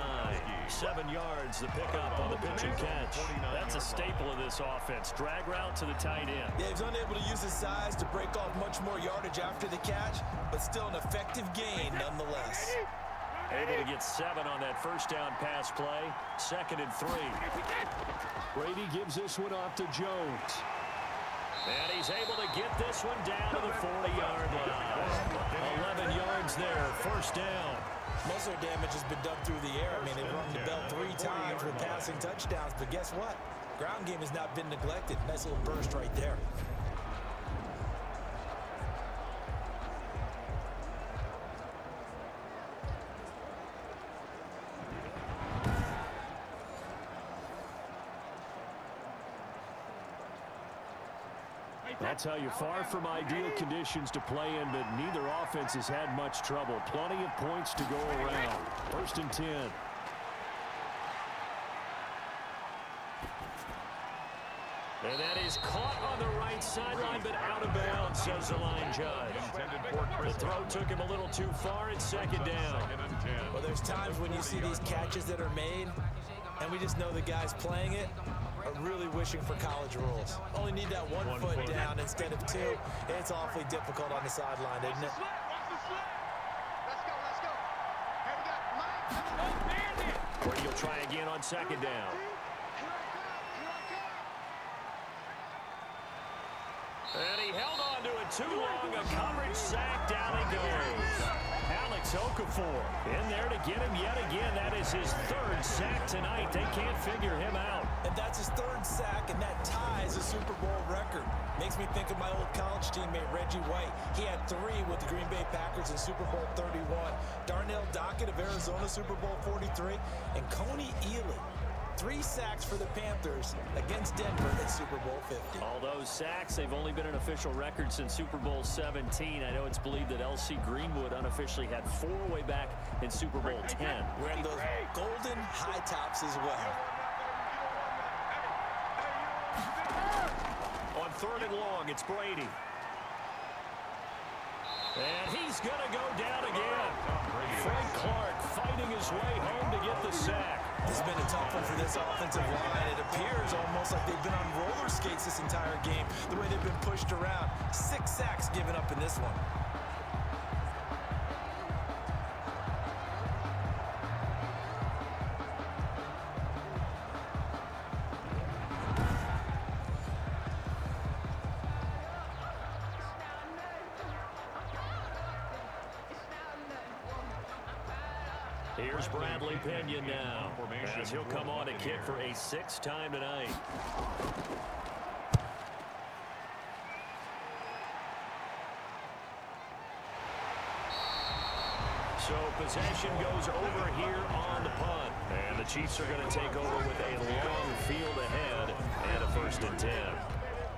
7 yards, the pickup on the pitch and catch. That's a staple of this offense. Drag route to the tight end. Yeah, he's unable to use his size to break off much more yardage after the catch, but still an effective gain nonetheless. Able to get 7 on that 1st down pass play. 2nd and 3. Brady gives this one off to Jones. And he's able to get this one down to the 40-yard line. 11 yards there, 1st down. Most of their damage has been done through the air. I mean, they've rung the bell 3 times with passing touchdowns, but guess what? Ground game has not been neglected. Nice little burst right there. I'll tell you, far from ideal conditions to play in, but neither offense has had much trouble. Plenty of points to go around. 1st and 10. And that is caught on the right sideline, but out of bounds, says the line judge. The throw took him a little too far. It's 2nd down. Well, there's times when you see these catches that are made, and we just know the guys playing it are really wishing for college rules. Only need that one foot down instead of 2. It's awfully difficult on the sideline, isn't it? Brady will try again on 2nd down. And he held on to it too long. A coverage sack. Down he goes. Alex Okafor in there to get him yet again. That is his third sack tonight. They can't figure him out. And that's his third sack, and that ties a Super Bowl record. Makes me think of my old college teammate, Reggie White. He had 3 with the Green Bay Packers in Super Bowl 31. Darnell Dockett of Arizona, Super Bowl 43. And Coney Ealy, 3 sacks for the Panthers against Denver in Super Bowl 50. All those sacks, they've only been an official record since Super Bowl 17. I know it's believed that L.C. Greenwood unofficially had 4 way back in Super Bowl 10. Wearing those golden high tops as well. On 3rd and long, it's Brady. And he's going to go down again. Frank Clark fighting his way home to get the sack. This has been a tough one for this offensive line. It appears almost like they've been on roller skates this entire game, the way they've been pushed around. 6 sacks given up in this one. Here's Bradley Pena now, as he'll come on to kick for a 6th time tonight. So possession goes over here on the punt. And the Chiefs are going to take over with a long field ahead and a 1st and 10.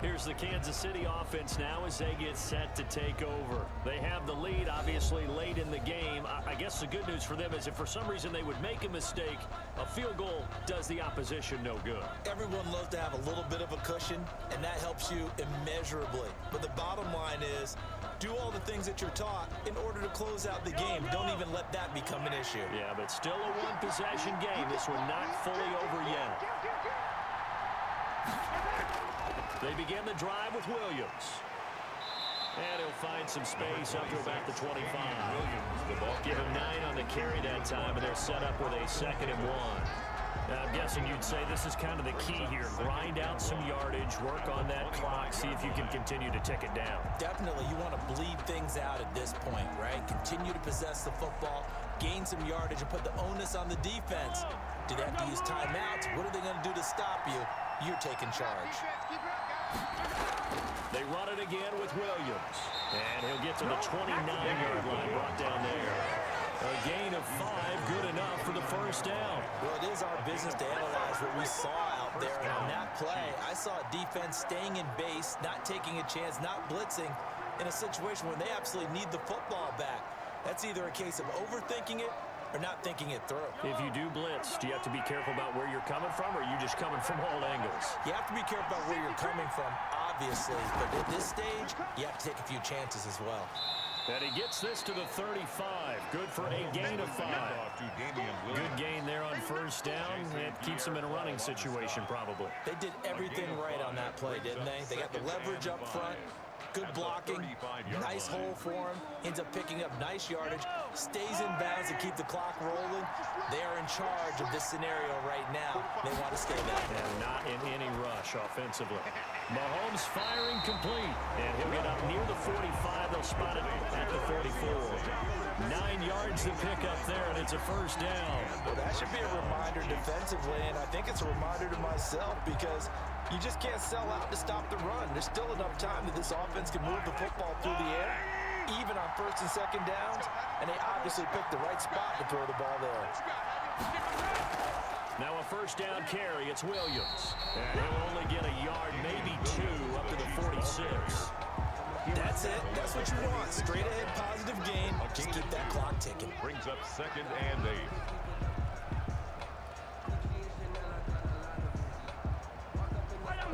Here's the Kansas City offense now as they get set to take over. They have the lead, obviously, late in the game. I guess the good news for them is if for some reason they would make a mistake, a field goal does the opposition no good. Everyone loves to have a little bit of a cushion, and that helps you immeasurably. But the bottom line is, do all the things that you're taught in order to close out the game. Don't even let that become an issue. Yeah, but still a one-possession game. This one not fully over yet. They begin the drive with Williams. And he'll find some space up to about the 25. Give him 9 on the carry that time, and they're set up with a 2nd and 1. Now, I'm guessing you'd say this is kind of the key here. Grind out some yardage, work on that clock, see if you can continue to tick it down. Definitely, you want to bleed things out at this point, right? Continue to possess the football, gain some yardage, and put the onus on the defense. Do they have to use timeouts? What are they going to do to stop you? You're taking charge. They run it again with Williams. And he'll get to the 29-yard line, brought down there. A gain of 5, good enough for the 1st down. Well, it is our business to analyze what we saw out there. And on that play, I saw a defense staying in base, not taking a chance, not blitzing in a situation where they absolutely need the football back. That's either a case of overthinking it or not thinking it through. If you do blitz, do you have to be careful about where you're coming from, or are you just coming from all angles? You have to be careful about where you're coming from, obviously. But at this stage, you have to take a few chances as well. And he gets this to the 35. Good for a gain of 5. Good gain there on 1st down. It keeps him in a running situation, probably. They did everything right on that play, didn't they? They got the leverage up front. Good blocking, nice hole for him, ends up picking up nice yardage, stays in bounds to keep the clock rolling. They are in charge of this scenario right now. They want to stay that. And not in any rush offensively. Mahomes firing complete, and he'll get up near the 45. They'll spot it at the 44. 9 yards to pick up there, and it's a 1st down. Well, that should be a reminder defensively, and I think it's a reminder to myself because you just can't sell out to stop the run. There's still enough time that this offense can move the football through the air, even on 1st and 2nd downs, and they obviously picked the right spot to throw the ball there. Now a 1st down carry, it's Williams. And he'll only get a yard, maybe 2, up to the 46. That's it. That's what you want. Straight ahead, positive gain. Just keep that clock ticking. Brings up 2nd and 8.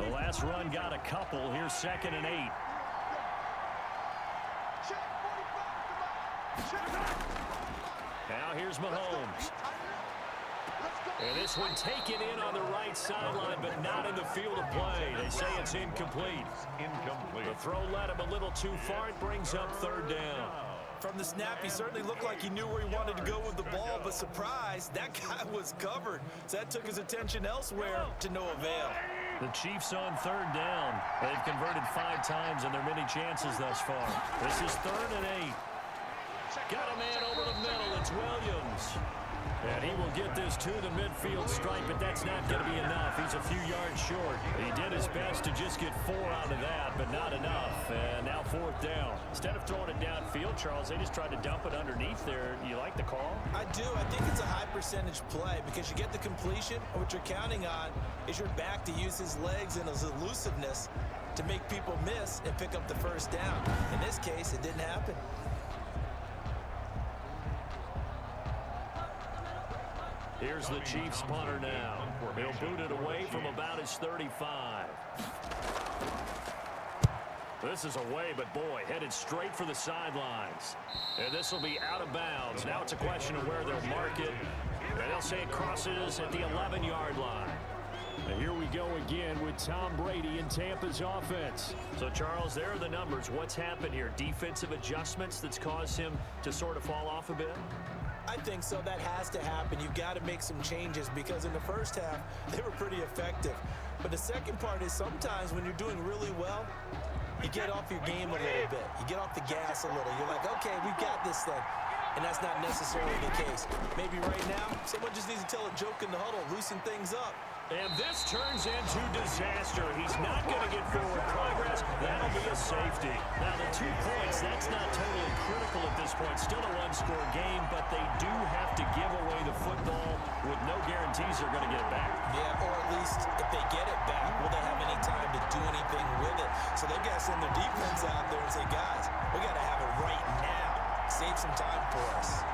The last run got a couple. Here's 2nd and 8. Now here's Mahomes. And this one taken in on the right sideline, but not in the field of play. They say it's incomplete. The throw led him a little too far. It brings up 3rd down. From the snap, he certainly looked like he knew where he wanted to go with the ball, but surprise, that guy was covered. So that took his attention elsewhere to no avail. The Chiefs on 3rd down. They've converted 5 times in their many chances thus far. This is 3rd and 8. Got a man over the middle. It's Williams. And he will get this to the midfield stripe, but that's not going to be enough. He's a few yards short. He did his best to just get 4 out of that, but not enough. And now 4th down. Instead of throwing it downfield, Charles, they just tried to dump it underneath there. You like the call? I do. I think it's a high percentage play because you get the completion, and what you're counting on is your back to use his legs and his elusiveness to make people miss and pick up the first down. In this case, it didn't happen. Here's the Chiefs punter now. He'll boot it away from about his 35. This is away, but boy, headed straight for the sidelines. And this will be out of bounds. Now it's a question of where they'll mark it. And they'll say it crosses at the 11-yard line. And here we go again with Tom Brady in Tampa's offense. So, Charles, there are the numbers. What's happened here? Defensive adjustments that's caused him to sort of fall off a bit? I think so. That has to happen. You've got to make some changes because in the first half, they were pretty effective. But the second part is sometimes when you're doing really well, you get off your game a little bit. You get off the gas a little. You're like, okay, we've got this thing. And that's not necessarily the case. Maybe right now, someone just needs to tell a joke in the huddle, loosen things up. And this turns into disaster. He's not going to get forward progress. That'll be a safety. Now, the 2 points, that's not totally critical at this point. Still a one-score game, but they do have to give away the football with no guarantees they're going to get it back. Yeah, or at least if they get it back, will they have any time to do anything with it? So they've got to send their defense out there and say, guys, we got to have it right now. Save some time for us.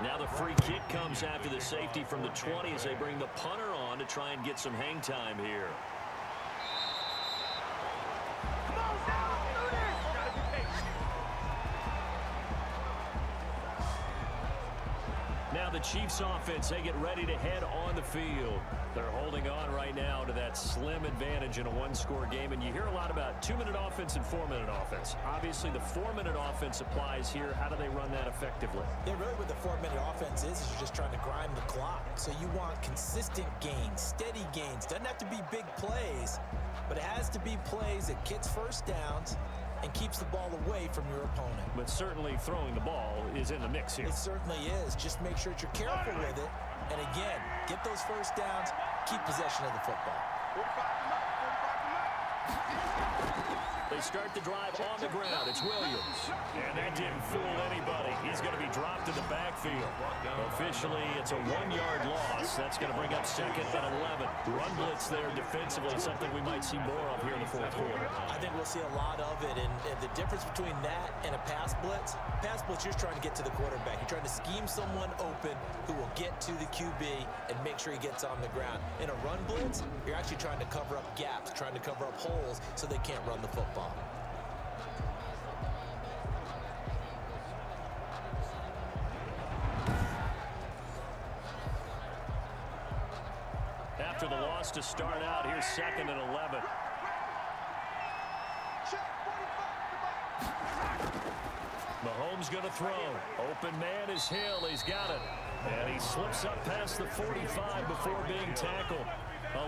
Now the free kick comes after the safety from the 20 as they bring the punter on to try and get some hang time here. Now the Chiefs offense, they get ready to head on the field. They're holding on right now to that slim advantage in a one-score game. And you hear a lot about 2-minute offense and 4-minute offense. Obviously, the 4-minute offense applies here. How do they run that effectively? Yeah, really what the 4-minute offense is you're just trying to grind the clock. So you want consistent gains, steady gains. Doesn't have to be big plays, but it has to be plays that gets first downs and keeps the ball away from your opponent. But certainly throwing the ball is in the mix here. It certainly is. Just make sure that you're careful with it. And again, get those first downs, keep possession of the football. They start the drive on the ground. It's Williams. And that didn't fool anybody. He's going to be dropped in the backfield. Officially, it's a 1-yard loss. That's going to bring up second and 11. Run blitz there defensively, something we might see more of here in the fourth quarter. I think we'll see a lot of it. And the difference between that and a pass blitz, you're trying to get to the quarterback. You're trying to scheme someone open who will get to the QB and make sure he gets on the ground. In a run blitz, you're actually trying to cover up gaps, trying to cover up holes so they can't run the football. After the loss to start out, here's second and 11. Mahomes going to throw. Open man is Hill. He's got it. And he slips up past the 45 before being tackled.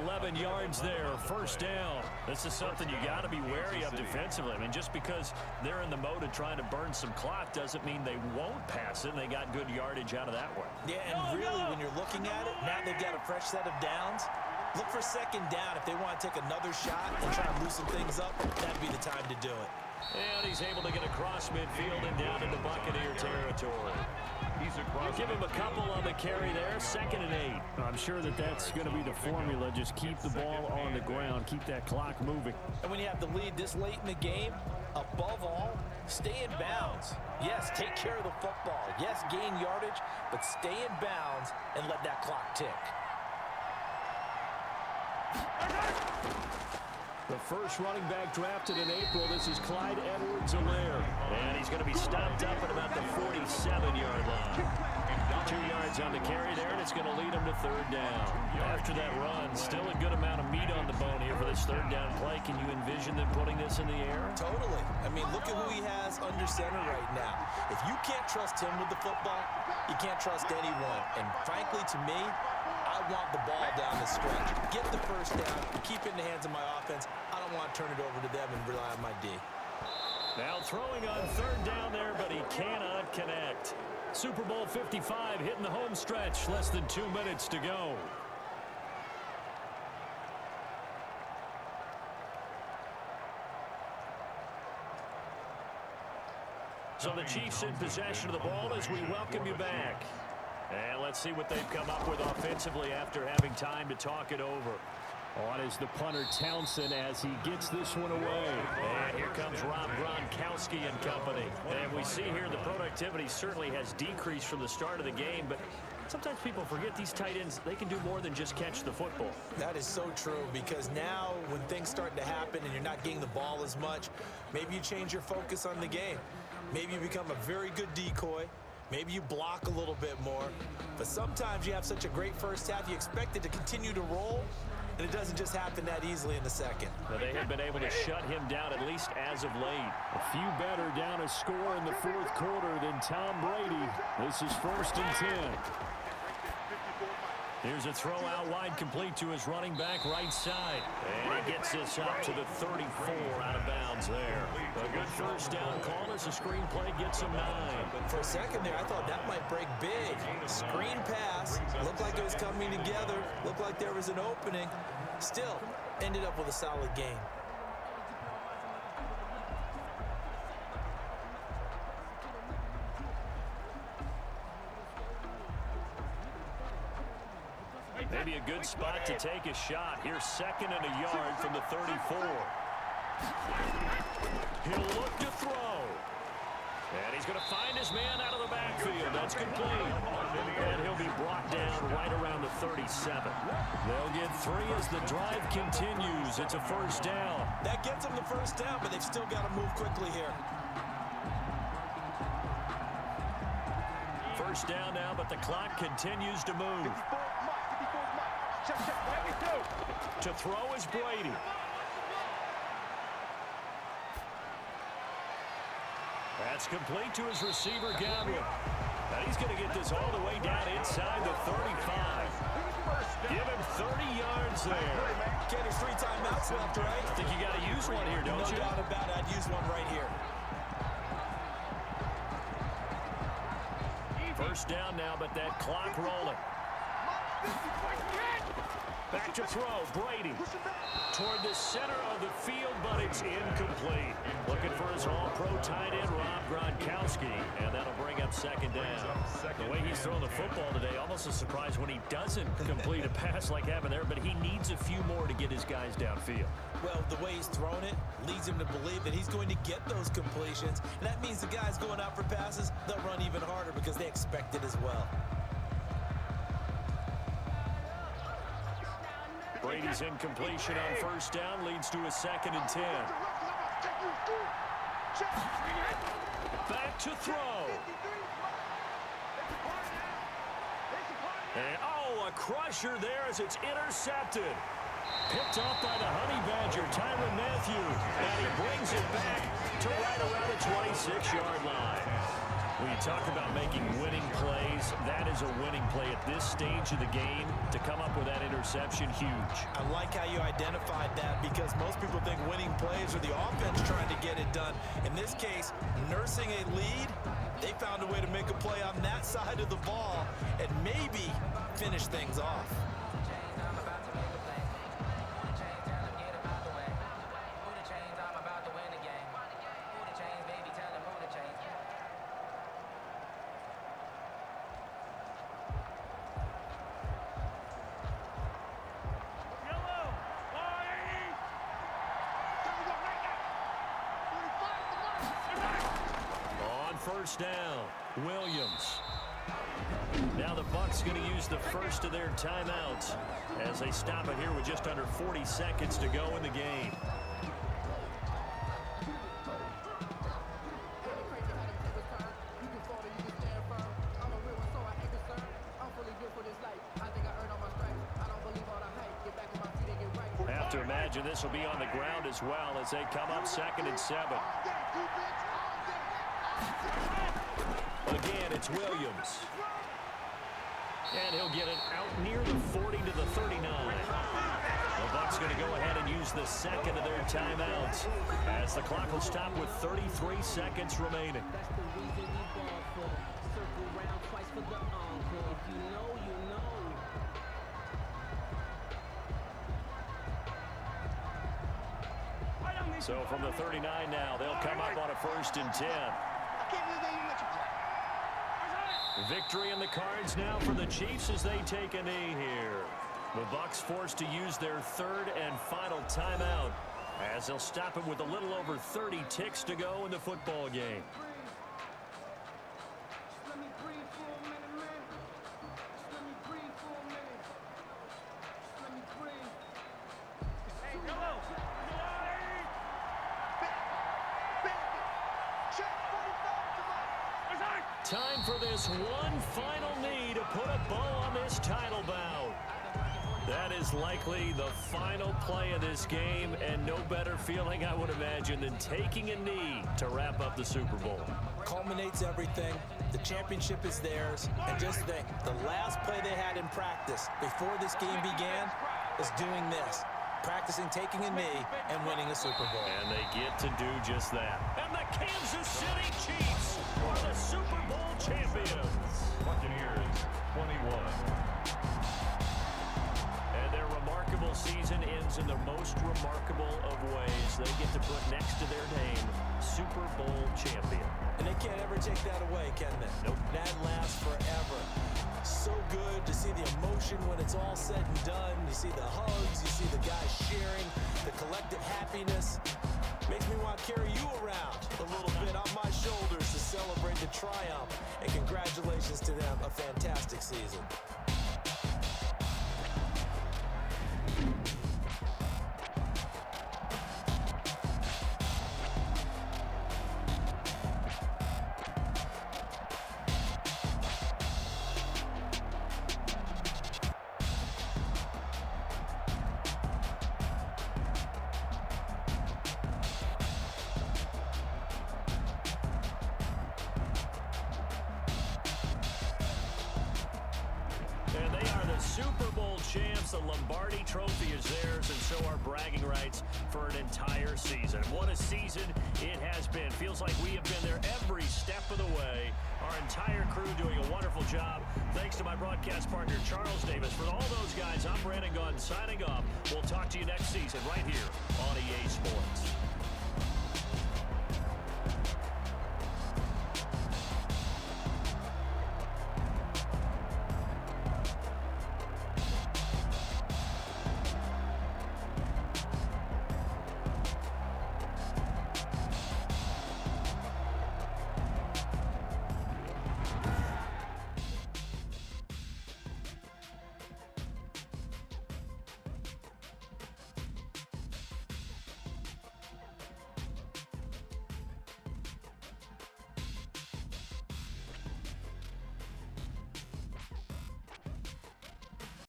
11 yards there, first down. This is something you got to be wary of defensively. I mean, just because they're in the mode of trying to burn some clock doesn't mean they won't pass it. And they got good yardage out of that one. Yeah, and really, when you're looking at it, now they've got a fresh set of downs. Look for second down. If they want to take another shot and try to loosen things up, that'd be the time to do it. And he's able to get across midfield and down into Buccaneer territory. Give him a couple on the carry there, second and 8. I'm sure that's going to be the formula. Just keep the ball on the ground, keep that clock moving. And when you have the lead this late in the game, above all, stay in bounds. Yes, take care of the football. Yes, gain yardage, but stay in bounds and let that clock tick. The first running back drafted in April. This is Clyde Edwards-Helaire. And he's going to be stopped up at about the 47-yard line. 2 yards on the carry there, and it's going to lead him to third down. After that run, still a good amount of meat on the bone here for this third down play. Can you envision them putting this in the air? Totally. I mean, look at who he has under center right now. If you can't trust him with the football, you can't trust anyone. And frankly, to me, I want the ball down the stretch. Get the first down, keep it in the hands of my offense. I don't want to turn it over to them and rely on my D. Now throwing on third down there, but he cannot connect. Super Bowl 55 hitting the home stretch. Less than 2 minutes to go. So the Chiefs in possession of the ball as we welcome you back. And let's see what they've come up with offensively after having time to talk it over. On is the punter Townsend as he gets this one away. And here comes Rob Gronkowski and company. And we see here the productivity certainly has decreased from the start of the game, but sometimes people forget these tight ends, they can do more than just catch the football. That is so true, because now when things start to happen and you're not getting the ball as much, maybe you change your focus on the game. Maybe you become a very good decoy. Maybe you block a little bit more. But sometimes you have such a great first half, you expect it to continue to roll, and it doesn't just happen that easily in the second. But they have been able to shut him down, at least as of late. A few better down a score in the fourth quarter than Tom Brady. This is 1st and 10. Here's a throw out wide, complete to his running back right side. And he gets this up to the 34, out of bounds there. A good first down call as the screen play gets him 9. For a second there, I thought that might break big. Screen pass, looked like it was coming together, looked like there was an opening. Still, ended up with a solid game. Maybe a good spot to take a shot. Here's 2nd and a yard from the 34. He'll look to throw. And he's going to find his man out of the backfield. That's complete. And he'll be brought down right around the 37. They'll get 3 as the drive continues. It's a first down. That gets them the first down, but they've still got to move quickly here. First down now, but the clock continues to move. To throw is Brady. That's complete to his receiver, Godwin. And he's going to get this all the way down inside the 35. Give him 30 yards there. Okay, there's 3 timeouts left, right? I think you got to use one here, don't you? No doubt about it. I'd use one right here. First down now, but that clock rolling. Back to throw, Brady. Toward the center of the field, but it's incomplete. Looking for his all-pro tight end, Rob Gronkowski, and that'll bring up 2nd down. The way he's throwing the football today, almost a surprise when he doesn't complete a pass like happened there, but he needs a few more to get his guys downfield. Well, the way he's thrown it leads him to believe that he's going to get those completions, and that means the guys going out for passes, they'll run even harder because they expect it as well. Brady's incompletion on first down leads to a 2nd and 10. Back to throw. And, a crusher there as it's intercepted. Picked off by the Honey Badger, Tyrann Mathieu. And he brings it back to right around the 26-yard line. When you talk about making winning plays, that is a winning play at this stage of the game. To come up with that interception, huge. I like how you identified that, because most people think winning plays are the offense trying to get it done. In this case, nursing a lead, they found a way to make a play on that side of the ball and maybe finish things off. First down, Williams. Now the Bucs going to use the first of their timeouts as they stop it here with just under 40 seconds to go in the game. imagine this will be on the ground as well as they come up 2nd and 7. Again, it's Williams. And he'll get it out near the 40 to the 39. The Bucs going to go ahead and use the second of their timeouts as the clock will stop with 33 seconds remaining. So from the 39 now, they'll come up on a 1st and 10. Victory in the cards now for the Chiefs as they take a knee here. The Bucs forced to use their 3rd and final timeout as they'll stop it with a little over 30 ticks to go in the football game. Time for this one final knee to put a bow on this title bout. That is likely the final play of this game, and no better feeling, I would imagine, than taking a knee to wrap up the Super Bowl. Culminates everything. The championship is theirs. And just think, the last play they had in practice before this game began is doing this. Practicing taking a knee and winning a Super Bowl. And they get to do just that. And the Kansas City Chiefs are the Super Bowl champions. Buccaneers 21. And their remarkable season ends in the most remarkable of ways. They get to put next to their name, Super Bowl champion. And they can't ever take that away, can they? Nope. That lasts forever. So good to see the emotion when it's all said and done. You see the hugs, you see the guys sharing, the collective happiness. Makes me want to carry you around a little bit on my shoulders to celebrate the triumph. And congratulations to them, a fantastic season. Super Bowl champs. The Lombardi Trophy is theirs, and so are bragging rights for an entire season. What a season it has been. Feels like we have been there every step of the way. Our entire crew doing a wonderful job. Thanks to my broadcast partner, Charles Davis. For all those guys, I'm Brandon Gaudin signing off. We'll talk to you next season right here on EA Sports.